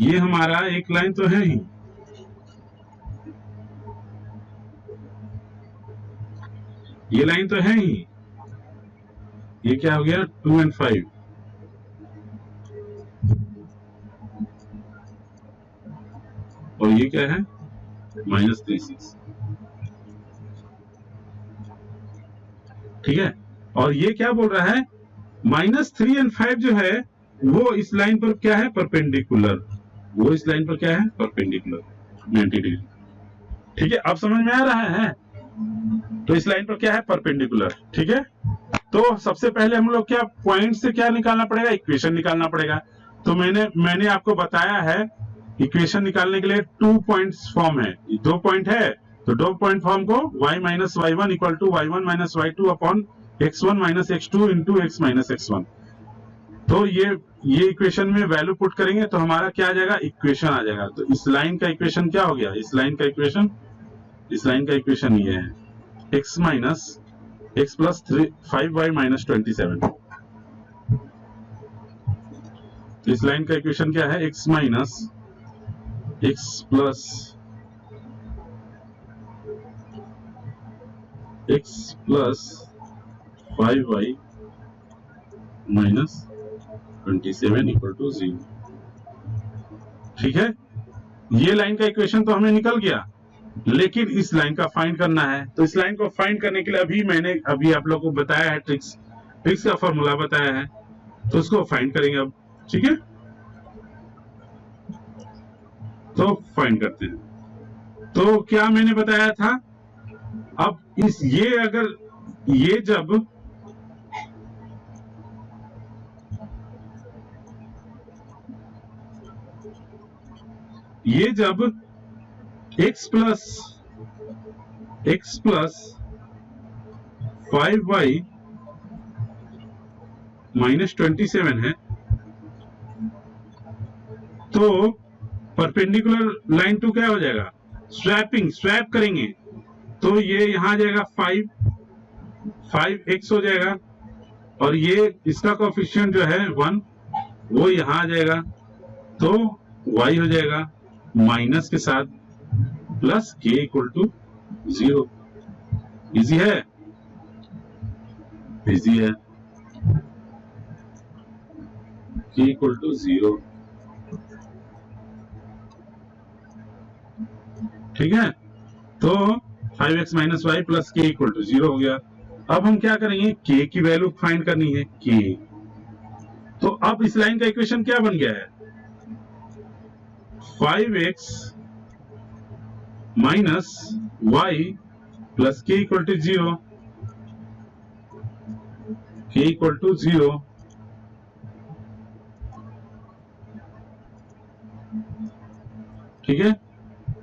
ये हमारा एक लाइन तो है ही, ये लाइन तो है ही, ये क्या हो गया 2 and 5, और ये क्या है -3 6, ठीक है। और ये क्या बोल रहा है -3 and 5 जो है वो इस लाइन पर क्या है परपेंडिकुलर, वो इस लाइन पर क्या है परपेंडिकुलर 90 डिग्री, ठीक है। अब समझ में आ रहा है, तो इस लाइन पर क्या है परपेंडिकुलर, ठीक है। तो सबसे पहले हम लोग क्या पॉइंट से क्या निकालना पड़ेगा, इक्वेशन निकालना पड़ेगा। तो मैंने आपको बताया है इक्वेशन निकालने के लिए 2 पॉइंट्स फॉर्म है, 2 पॉइंट है, तो 2 पॉइंट फॉर्म को y minus y1 equal to y1 minus y2 upon x1 minus x2 into x minus x1। तो ये इक्वेशन में वैल्यू पुट करेंगे तो हमारा क्या आ जाएगा इक्वेशन आ जाएगा। तो इस लाइन का इक्वेशन क्या हो गया, इस लाइन का इक्वेशन ये है x minus x plus 5y minus 27। तो इस लाइन का इक्वेशन क्या है x minus x plus x plus 5y minus 27 equal to 0, ठीक है। ये लाइन का इक्वेशन तो हमें निकल गया, लेकिन इस लाइन का फाइंड करना है। तो इस लाइन को फाइंड करने के लिए मैंने आप लोगों को बताया है ट्रिक्स का फॉर्मूला बताया है, तो उसको फाइंड करेंगे अब, ठीक है। तो फाइंड करते हैं। तो क्या मैंने बताया था, अब ये जब x प्लस 5y माइनस 27 है, तो परपेंडिकुलर लाइन टू क्या हो जाएगा स्वैप करेंगे, तो ये यहां आ जाएगा 5x हो जाएगा, और ये इसका कोएफिशिएंट जो है 1 वो यहां आ जाएगा, तो y हो जाएगा माइनस के साथ plus k equal to 0। Easy है, k इक्वल टू 0, ठीक है। तो 5x minus y plus k equal to 0 हो गया। अब हम क्या करेंगे, k की वैल्यू फाइंड करनी है, k। तो अब इस लाइन का इक्वेशन क्या बन गया है 5x minus y plus k equal to 0, k equal to 0, ठीक है।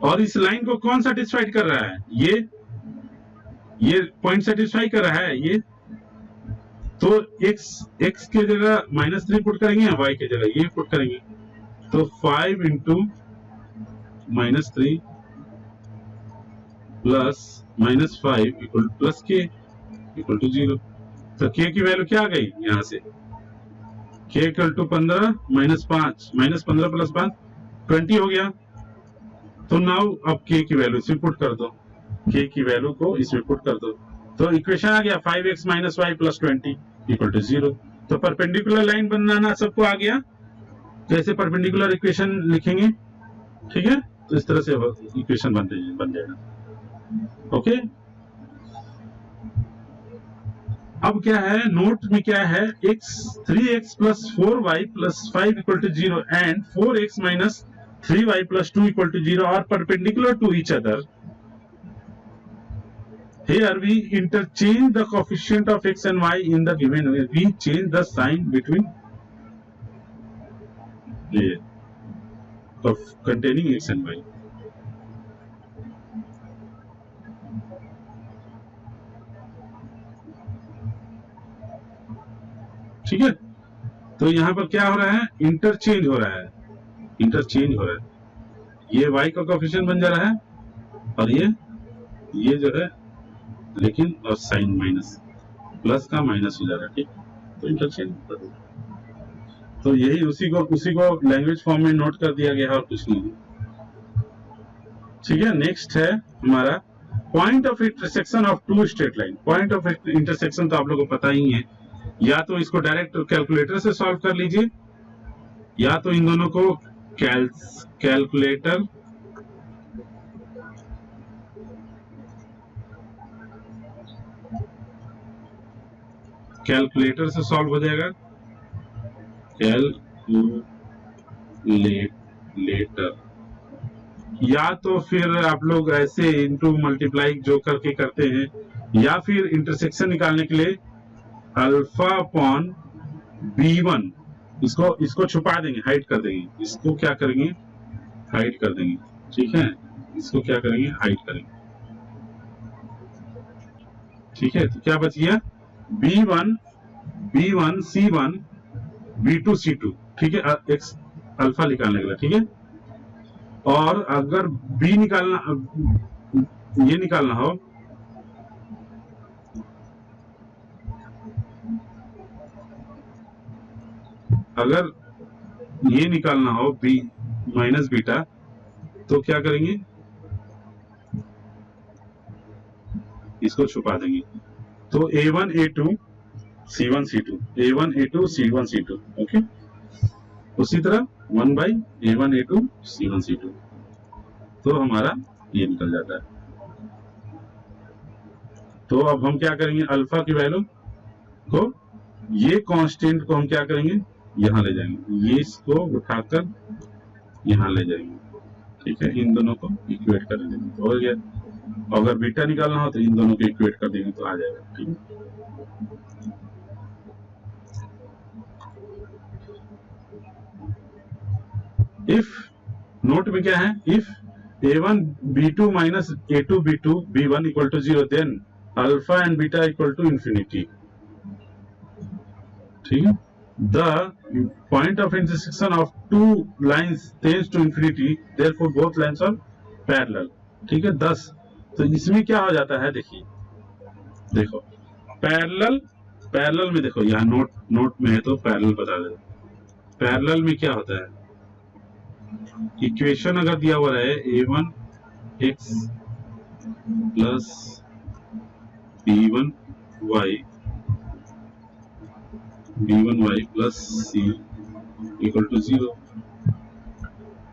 और इस लाइन को कौन सेटिस्फाइड कर रहा है, ये पॉइंट सेटिस्फाई कर रहा है ये, तो x के जगह -3 पुट करेंगे, y के जगह ये पुट करेंगे, तो 5 into -3 plus -5 equal plus k equal to 0। तो k की वैल्यू क्या आ गई यहां से, k इक्वल टू 15 -5 -15 प्लस 5 20 हो गया। तो नाउ अब k की वैल्यू इसमें पुट कर दो, k की वैल्यू को इसमें पुट कर दो, तो इक्वेशन आ गया 5x minus y plus 20 equal to 0। तो परपेंडिकुलर लाइन बनाना सबको आ गया, कैसे परपेंडिकुलर इक्वेशन लिखेंगे, ठीक है। तो इस तरह से इक्वेशन बन जाएगा, ओके। अब क्या है नोट में, क्या है 3x plus 4y plus 5 equal to 0 and 4x minus 3y plus 2 equal to 0 are perpendicular to each other. Here we interchange the coefficient of x and y in the given way. We change the sign between of containing x and y. ठीक है। तो यहां पर क्या हो रहा है, interchange हो रहा है, ये y का कोएफिशिएंट बन जा रहा है और ये ये जो है लेकिन और साइन माइनस प्लस का माइनस हो जा रहा है, ठीक। तो इंटरचेंज कर दो। तो यही उसी को लैंग्वेज फॉर्म में नोट कर दिया गया है और कुछ नहीं। ठीक है, नेक्स्ट है हमारा point of intersection of two straight line. Point of intersection तो आप लोगों को पता ही है, या तो इसको डायरेक्ट कैलकुलेटर से सॉल्व कर लीजिए, या तो इन दोनों को कैलकुलेटर से सॉल्व हो जाएगा, कैलकुलेटर, या तो फिर आप लोग ऐसे इनटू मल्टीप्लाई जो करके करते हैं, या फिर इंटरसेक्शन निकालने के लिए अल्फा अपॉन b1, इसको छुपा देंगे, हाइड कर देंगे, इसको क्या करेंगे, हाइड कर देंगे। ठीक है, इसको क्या करेंगे, हाइड करेंगे। ठीक है, तो क्या बच गया, b1 c1 b2 c2। ठीक है, एक्स अल्फा निकालने के लिए। ठीक है, और अगर b निकालना, ये निकालना हो, अगर ये निकालना हो b माइनस बीटा, तो क्या करेंगे, इसको छुपा देंगे। तो a1 a2 c1 c2, a1 a2 c1 c2। Okay, उसी तरह 1 by a1 a2 c1 c2, तो हमारा ये निकल जाता है। तो अब हम क्या करेंगे, अल्फा की वैल्यू को, ये कांस्टेंट को हम क्या करेंगे, यहां ले जाएंगे, ये इसको उठाकर यहां ले जाएंगे। ठीक है, इन दोनों को इक्वेट कर देंगे तो हो गया। अगर बीटा निकालना हो तो इन दोनों को इक्वेट कर देंगे तो आ जाएगा। ठीक है, इफ नोट में क्या है, if a1 b2 minus a2 b2 b1 equal to 0, then alpha and beta equal to infinity. ठीक है, the point of intersection of two lines tends to infinity, therefore both lines are parallel। ठीक है, 10। तो इसमें क्या हो जाता है, देखिए, देखो पैरेलल में, देखो यहाँ नोट में है तो पैरेलल बता दे। पैरेलल में क्या होता है, इक्वेशन अगर दिया हुआ है a1 x plus b1 y plus c equal to 0,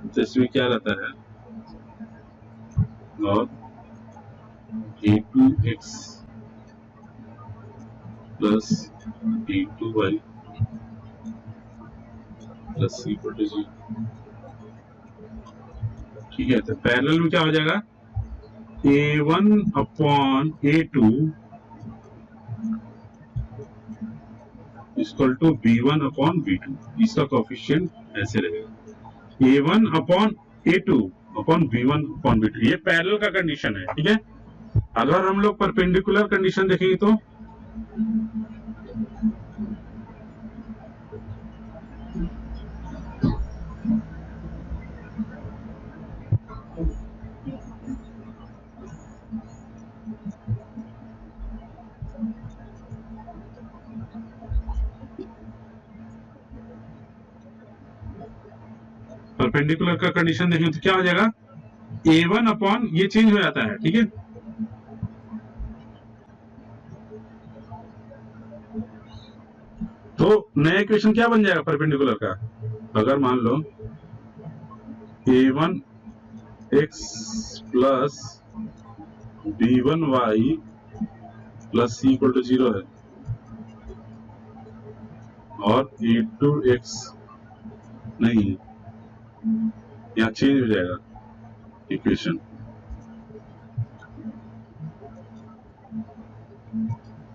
तो इसमें क्या रहता है, और a2x plus b2y plus c equal to 0। ठीक है, तो पैरेलल में क्या हो जाएगा, a1 upon a2 equal to b1 upon b2, इसका कोफिशिएंट ऐसे रहेगा, a1 upon a2 upon b1 upon b2। ये पैरेलल का कंडीशन है। ठीक है, अगर हम लोग परपेंडिकुलर कंडीशन देखेंगे तो परपेंडिकुलर का कंडीशन देखेंगे तो क्या हो जाएगा, a1 अपॉन, ये चेंज हो जाता है। ठीक है, तो नया इक्वेशन क्या बन जाएगा परपेंडिकुलर का, अगर मान लो a1 x plus b1 y plus c equal to 0 है, और a2 x नहीं है, यहाँ चेंज हो जाएगा इक्वेशन।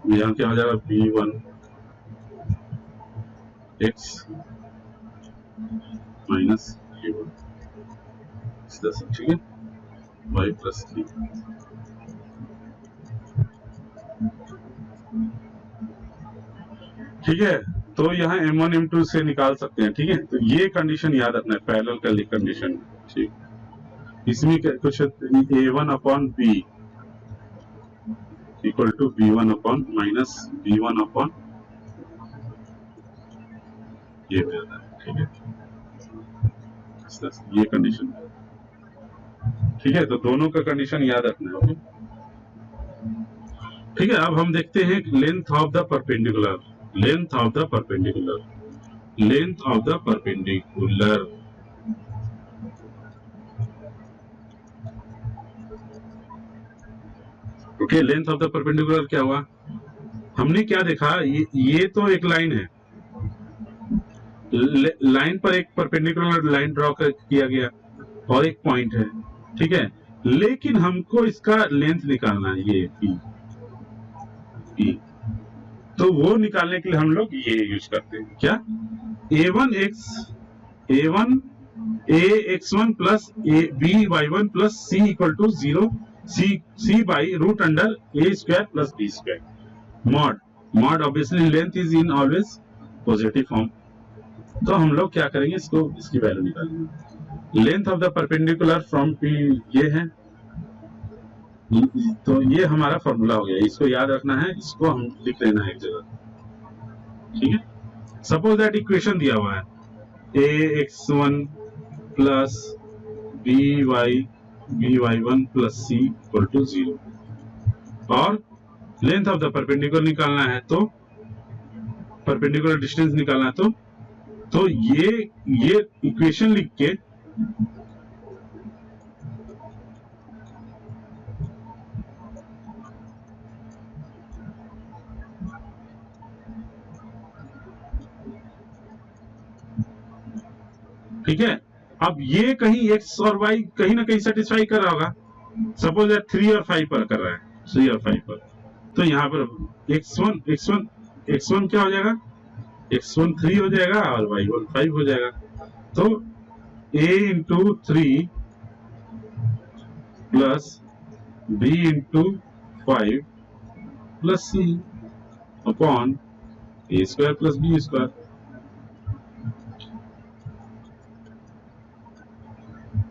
यहाँ क्या हो जाएगा, b1 x माइनस a1, ठीक है, y प्लस 3। ठीक है, तो यहाँ m1 m2 से निकाल सकते हैं। ठीक है, तो ये कंडीशन याद रखना है, पैरेलल का कंडीशन। ठीक, इसमें कुछ a1 upon b equal to v1 upon minus v1 upon ये पे आता है, ठीक है, ये कंडीशन, ठीक है। तो दोनों का कंडीशन याद रखना है, ओके, ठीक है। अब हम देखते हैं length of the perpendicular, length of the perpendicular, length of the perpendicular. Okay, length of the perpendicular क्या हुआ, हमने क्या देखा, ये तो एक लाइन है, लाइन पर एक परपेंडिकुलर लाइन ड्रॉ किया गया और एक पॉइंट है, ठीक है, लेकिन हमको इसका लेंथ निकालना है, ये P। तो वो निकालने के लिए हम लोग ये यूज करते हैं, क्या, a1 plus by1 plus c equal to 0 c by root under a square plus b square, mod obviously length is in always positive form. तो हम लोग क्या करेंगे, इसकी वैल्यू निकालेंगे, length of the perpendicular from P ये है, तो ये हमारा फॉर्मूला हो गया, इसको याद रखना है, इसको हम लिख लेना है एक जगह, ठीक है। सपोज दैट इक्वेशन दिया हुआ है ax1 plus by1 plus c equal to 0 और लेंथ ऑफ द परपेंडिकुलर निकालना है, तो परपेंडिकुलर डिस्टेंस निकालना है, तो ये इक्वेशन लिख के ठीक है। अब ये कहीं x और y कहीं ना कहीं सेटिस्फाई कर रहा होगा, सपोज दैट 3 और 5 पर कर रहा है, 3 और 5 पर, तो यहाँ पर x1 क्या हो जाएगा, x1 3 हो जाएगा और y1 5 हो जाएगा, तो a into 3 plus b into 5 plus c upon a square plus b square,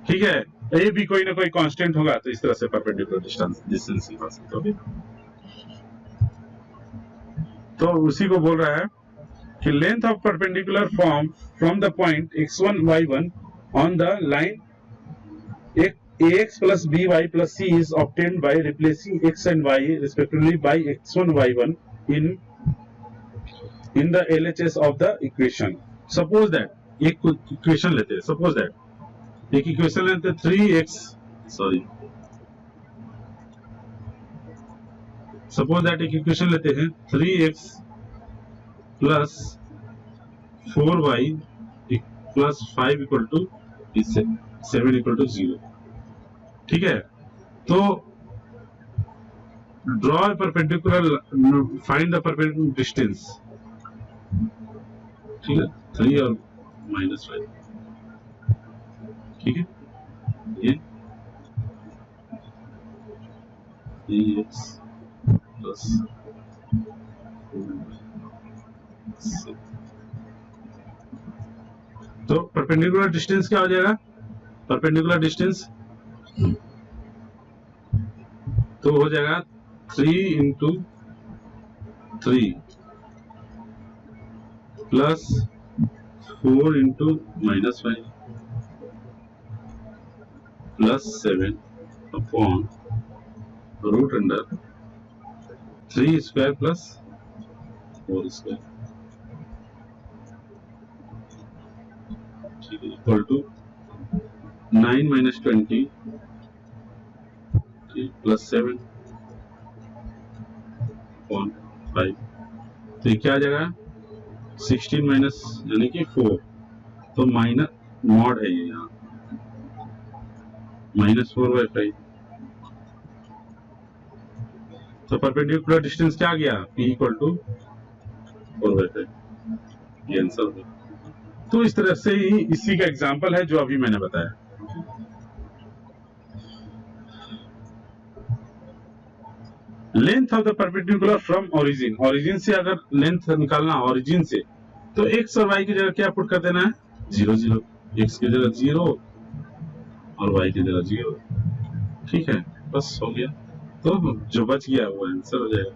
ठीक है। ए भी कोई ना कोई कांस्टेंट होगा, तो इस तरह से परपेंडिकुलर डिस्टेंस निकाल सकते हो। तो उसी को बोल रहा है कि length of perpendicular from the point x1 y1 on the line ax plus by plus c is obtained by replacing x and y respectively by x1 y1 in the LHS of the equation. Suppose that एक equation लेते हैं, suppose that एक equation लेते हैं 3x, sorry, suppose that एक equation लेते हैं 3x plus 4y plus 5 equal to 7 equal to 0, ठीक है। तो draw perpendicular, find the perpendicular distance, ठीक है, 3 और -5, ठीक है, ये x प्लस 4, तो परपेंडिकुलर डिस्टेंस क्या हो जाएगा, परपेंडिकुलर डिस्टेंस तो हो जाएगा 3 into 3 plus 4 into -5 plus 7 upon root under 3 square plus 4 square, ठीक है, equal to 9 minus 20 plus 7 upon 5, तो ये क्या आ जाएगा 16 माइनस यानी कि 4, तो माइनस मॉड है ये यहाँ -4/5, तो परपेंडिकुलर डिस्टेंस क्या आ गया P इक्वल टू 4/5, ये आंसर होगा। तो इस तरह से ही इसी का एग्जांपल है जो अभी मैंने बताया। Length of the perpendicular from origin, origin से अगर लेंथ निकालना ओरिजिन से, तो x और y की जगह क्या पुट कर देना है 0 0, x की जगह 0 और y की जगह 0, ठीक है, बस हो गया। तो जो बच गया वो आंसर हो जाएगा।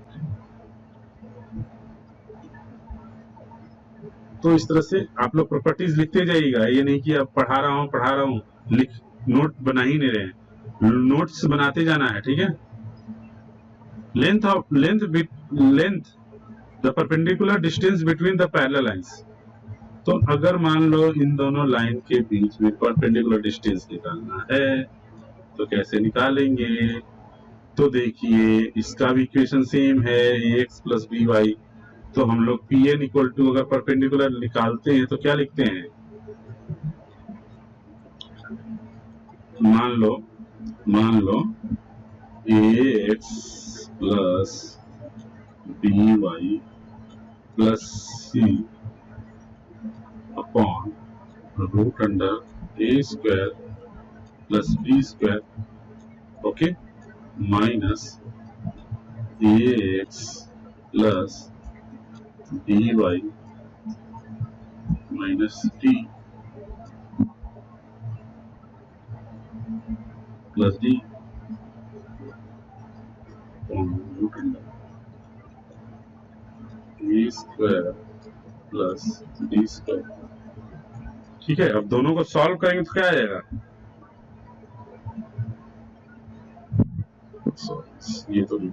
तो इस तरह से आप लोग प्रॉपर्टीज लिखते जाइएगा, ये नहीं कि अब पढ़ा रहा हूँ लिख नोट बना ही नहीं रहे हैं, नोट्स बनाते जाना है, ठीक है। Length the perpendicular distance between the parallel lines. तो अगर मान लो इन दोनों लाइन के बीच में परपेंडिकुलर डिस्टेंस निकालना है तो कैसे निकालेंगे? तो देखिए इसका भी इक्वेशन सेम है, ax प्लस बी वाई। तो हम लोग पी एन इक्वल टू अगर परपेंडिकुलर निकालते हैं तो क्या लिखते हैं? मान लो ax plus b y plus c upon root under a square plus b square, okay, minus ax plus dy minus d plus d root under a square plus d square. ठीक है, अब दोनों को सॉल्व करेंगे तो क्या आ जाएगा? ये तो नहीं,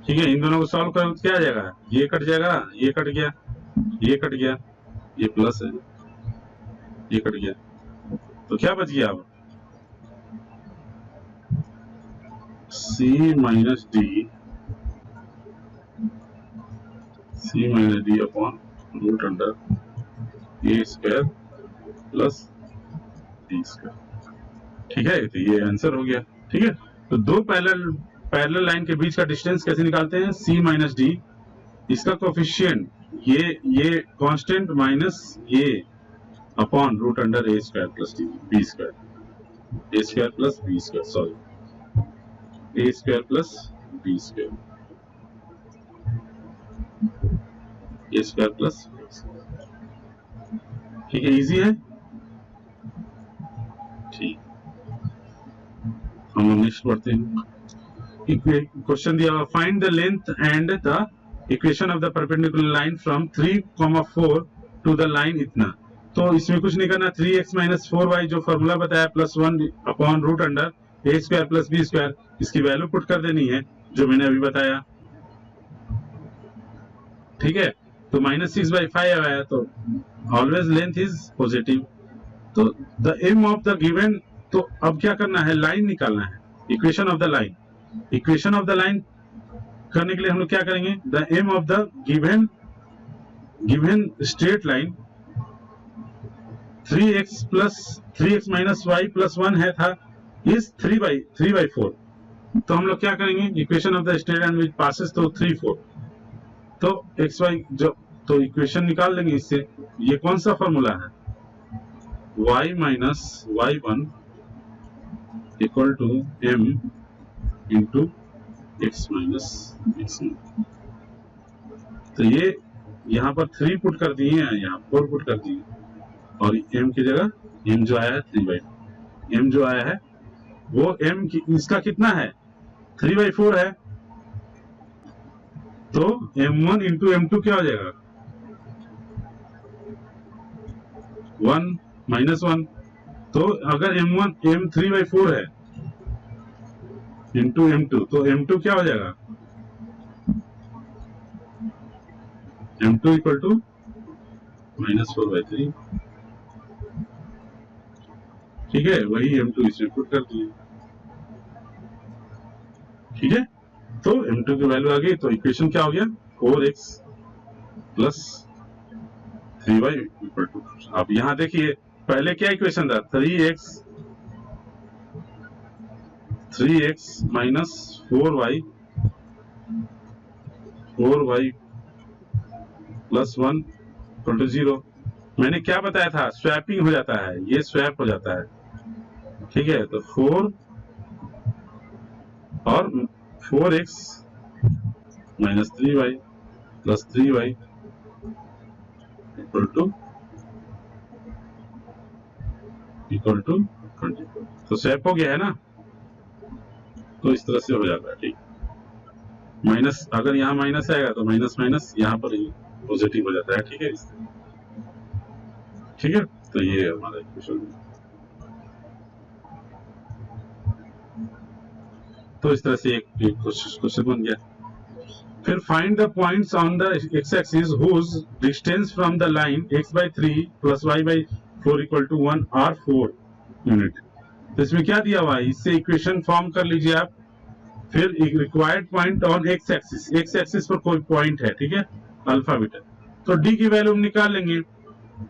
ठीक है, इन दोनों को सॉल्व करें तो क्या आ जाएगा? ये कट जाएगा, ये कट गया, ये कट गया, ये प्लस है, ये कट गया, तो क्या बच गया अब? c minus d upon root under a square plus d square. ठीक है, तो ये आंसर हो गया। ठीक है, तो दो पैरेलल लाइन के बीच का डिस्टेंस कैसे निकालते हैं? c माइनस डी, इसका कोफिशिएंट ये कांस्टेंट माइनस ये upon root under a square plus b square, a square plus b square, sorry a square plus b square, a square plus b square. ठीक है, easy है। ठीक, हम next पढ़ते हैं। क्वेश्चन दिया हुआ, find the length and the equation of the perpendicular line from 3,4 to the line इतना। तो इसमें कुछ नहीं करना, 3x माइनस 4y जो फॉर्मूला बताया plus 1 upon root under a square plus b square, इसकी वैल्यू पुट कर देनी है जो मैंने अभी बताया। ठीक है, तो माइनस 6/5 आया है, तो ऑलवेज लेंथ इज पॉजिटिव। तो the M of the given, तो अब क्या करना है? लाइन निकालना है, equation of the line. Equation of the line करने के लिए हम लोग क्या करेंगे? The M of the given straight line 3x minus y plus 1 है था, इज 3/4। तो हम लोग क्या करेंगे? Equation of the straight line which passes, तो 3, 4, तो xy जो, तो इक्वेशन निकाल लेंगे इससे। ये कौन सा फॉर्मूला है? y minus y1 equal to m into x minus x1। तो ये यहाँ पर 3 पुट कर दिए हैं, यहाँ 4 पुट कर दिए, और m की जगह m जो आया है 3/4, m जो आया है वो m की, इसका कितना है? 3/4 है, तो m1 इंटू m2 क्या हो जाएगा? 1 माइनस 1। तो अगर m 3/4 है इंटू m2, तो m2 क्या हो जाएगा? m2 equal to minus 4/3। ठीक है, वही m2 इसमें पुट कर दिए। ठीक है, तो m2 की वैल्यू आ गई, तो इक्वेशन क्या हो गया? 4x plus 3y equal to. अब यहां देखिए, पहले क्या इक्वेशन था? 3x minus 4y plus 1 equal to 0। मैंने क्या बताया था? स्वैपिंग हो जाता है, ये स्वैप हो जाता है। ठीक है, तो 4 और 4x minus 3y plus 3y equal to 20। तो स्वैप हो गया है ना, तो इस तरह से हो जाता है। ठीक, माइनस अगर यहाँ माइनस आएगा तो माइनस माइनस यहाँ पर पॉजिटिव हो जाता है। ठीक है, ठीक है, तो ये हमारा इक्वेशन। तो इस तरह से एक क्वेश्चन बन गया। फिर find the points on the x axis whose distance from the line x/3 plus y/4 equal to 1 are 4 unit. तो इसमें क्या दिया हुआ है, इससे इक्वेशन फॉर्म कर लीजिए आप। फिर required point on x axis, x axis पर कोई पॉइंट है, ठीक है, अल्फा बीटा, तो डी की वैल्यू हम निकाल लेंगे।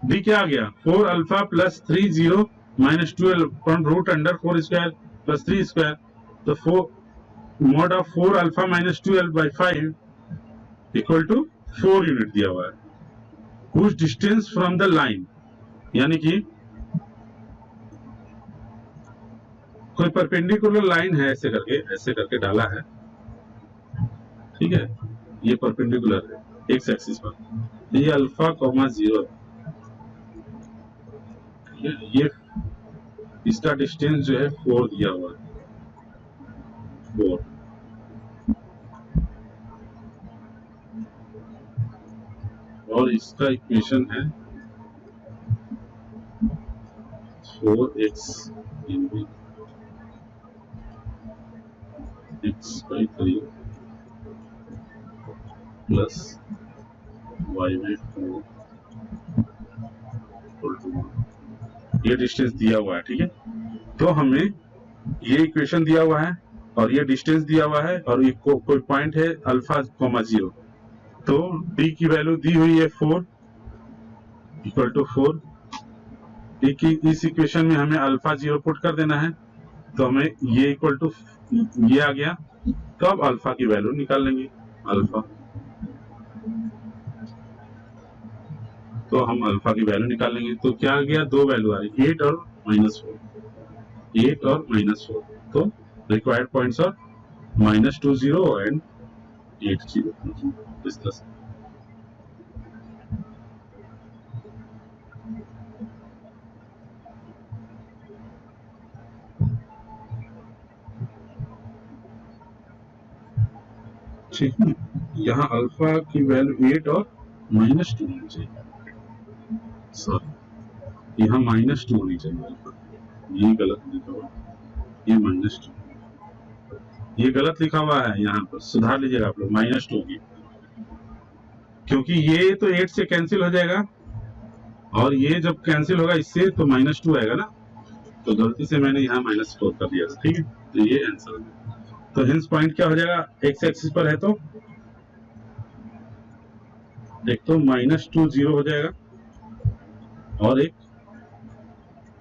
डी क्या आ गया, 4 अल्फा plus 3 0 minus 12 root under 4 square plus 3 square. तो 4 mod of 4 अल्फा माइनस 12/5 इक्वल टू 4 यूनिट दिया हुआ है। कुछ डिस्टेंस फ्रॉम द लाइन, यानी कि कोई परपेंडिकुलर लाइन है, ऐसे करके डाला है, ठीक है, ये परपेंडिकुलर है एक्स एक्सिस पर, ये अल्फा कॉमा 0, ये इसका डिस्टेंस जो है 4 दिया हुआ है, 4। और इसका इक्वेशन है 4x x/3 plus y/4 equal to 1। ये डिस्टेंस दिया हुआ है, ठीक है। तो हमें ये इक्वेशन दिया हुआ है और ये डिस्टेंस दिया हुआ है और ये कोई पॉइंट है अल्फा कॉमा 0। तो d की वैल्यू दी हुई है 4 इक्वल टू 4। d की इस इक्वेशन में हमें अल्फा 0 पुट कर देना है, तो हमें ये इक्वल टू ये आ गया। तो अब अल्फा की वैल्यू निकाल लेंगे, अल्फा, तो हम अल्फा की वैल्यू निकाल लेंगे। तो क्या आ गया, दो वैल्यू आ रही, 8 और -4, 8 और -4। तो रिक्वायर्ड पॉइंट्स आर -20 एंड 80। इस तरह से ठीक है। यहाँ अल्फा की वैल्यू 8 और -2 होनी चाहिए, सॉरी यहाँ -2 होनी चाहिए अल्फा, ये गलत लिखा हुआ, ये -2, ये गलत लिखा हुआ है, यहाँ पर सुधार लीजिएगा आप लोग, -2 होगी, क्योंकि ये तो 8 से कैंसिल हो जाएगा और ये जब कैंसिल होगा इससे तो -2 आएगा ना, तो गलती से मैंने यहाँ -4 कर दिया, ठीक है। तो ये आंसर है। तो हिंस पॉइंट क्या हो जाएगा, एक्स एक्सिस पर है तो एक तो -2 0 हो जाएगा और एक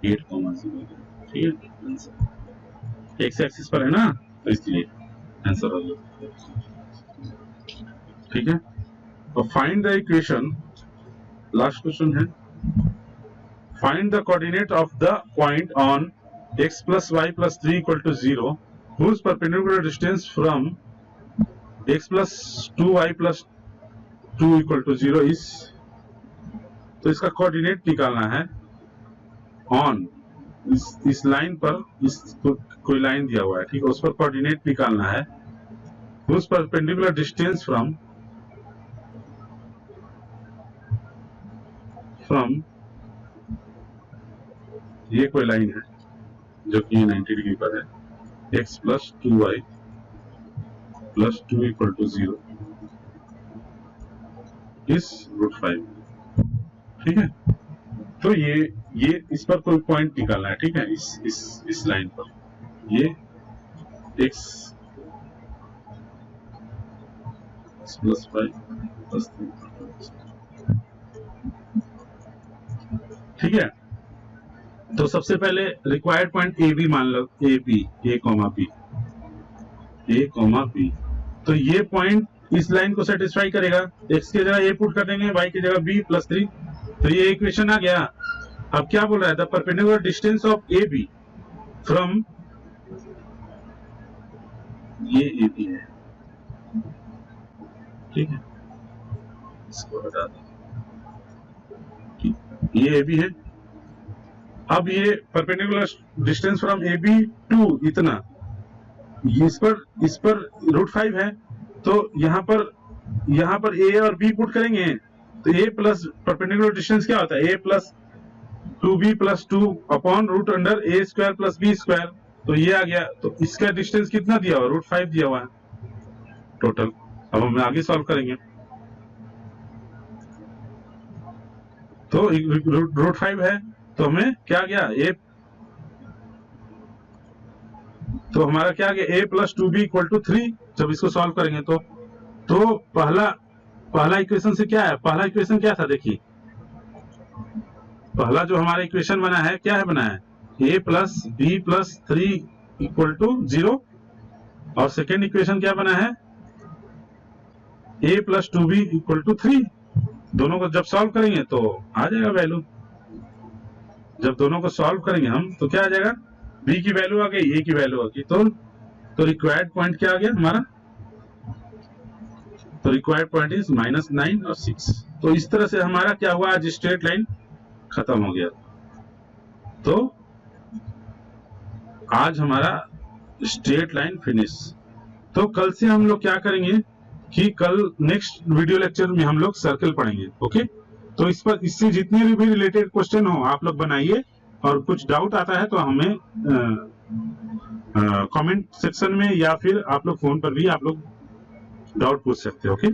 8,0, ठीक है। आंसर एक्स एक्सिस पर है ना, तो इसलिए आंसर हो गया, ठीक है। तो find the equation, last question है, find the coordinate of the point on x plus y plus 3 equal to 0 whose perpendicular distance from x plus 2y plus 2 equal to 0 is। तो इसका कोऑर्डिनेट निकालना है ऑन, इस line पर, इस कोई line दिया हुआ है, ठीक है, उस पर कोऑर्डिनेट निकालना है। whose perpendicular distance from ये कोई लाइन है जो कि 90 डिग्री पर है, x plus 2y plus 2 equal to 0 is √5, ठीक है। तो ये इस पर कोई पॉइंट निकालना है, ठीक है, इस लाइन पर, ये x plus 5 plus 3, ठीक है। तो सबसे पहले रिक्वायर्ड पॉइंट ए बी मान लो, A B, A comma B. तो ये पॉइंट इस लाइन को सेटिस्फाई करेगा, x की जगह a पुट कर देंगे, y की जगह b प्लस 3, तो ये इक्वेशन आ गया। अब क्या बोल रहा है, the perpendicular distance of A B from ये ए बी है, ठीक है, इसको हटा दें, ये ए बी है। अब ये perpendicular distance from A B to इतना, इस पर √5 है, तो यहाँ पर ए और बी पुट करेंगे, तो ए प्लस परपेंडिकुलर डिस्टेंस क्या होता है, a plus 2b plus 2 upon root under a square plus b square, तो ये आ गया। तो इसका डिस्टेंस कितना दिया हुआ, √5 दिया हुआ है टोटल। अब हम आगे सॉल्व करेंगे, तो √5 है, तो हमें क्या गया, ए, तो हमारा क्या गया, a plus 2b equal to 3। जब इसको सॉल्व करेंगे तो पहला इक्वेशन से क्या है, पहला इक्वेशन क्या था, देखिए पहला जो हमारा इक्वेशन बना है क्या है, बना है a plus B plus 3 equal to 0, और सेकेंड इक्वेशन क्या बना है, a plus 2b equal to 3। दोनों को जब सॉल्व करेंगे तो आ जाएगा वैल्यू, जब दोनों को सॉल्व करेंगे हम तो क्या आ जाएगा, b की वैल्यू आ गई, a की वैल्यू आ गई, तो रिक्वायर्ड पॉइंट क्या आ गया हमारा, तो रिक्वायर्ड पॉइंट इज -9 और 6। तो इस तरह से हमारा क्या हुआ, आज स्ट्रेट लाइन खत्म हो गया। तो आज हमारा स्ट्रेट लाइन फिनिश। तो कल से हम लोग क्या करेंगे कि कल नेक्स्ट वीडियो लेक्चर में हम लोग सर्कल पढ़ेंगे, ओके। तो इस पर, इससे जितने भी रिलेटेड क्वेश्चन हो आप लोग बनाइए, और कुछ डाउट आता है तो हमें कमेंट सेक्शन में या फिर आप लोग फोन पर भी आप लोग डाउट पूछ सकते हो, ओके।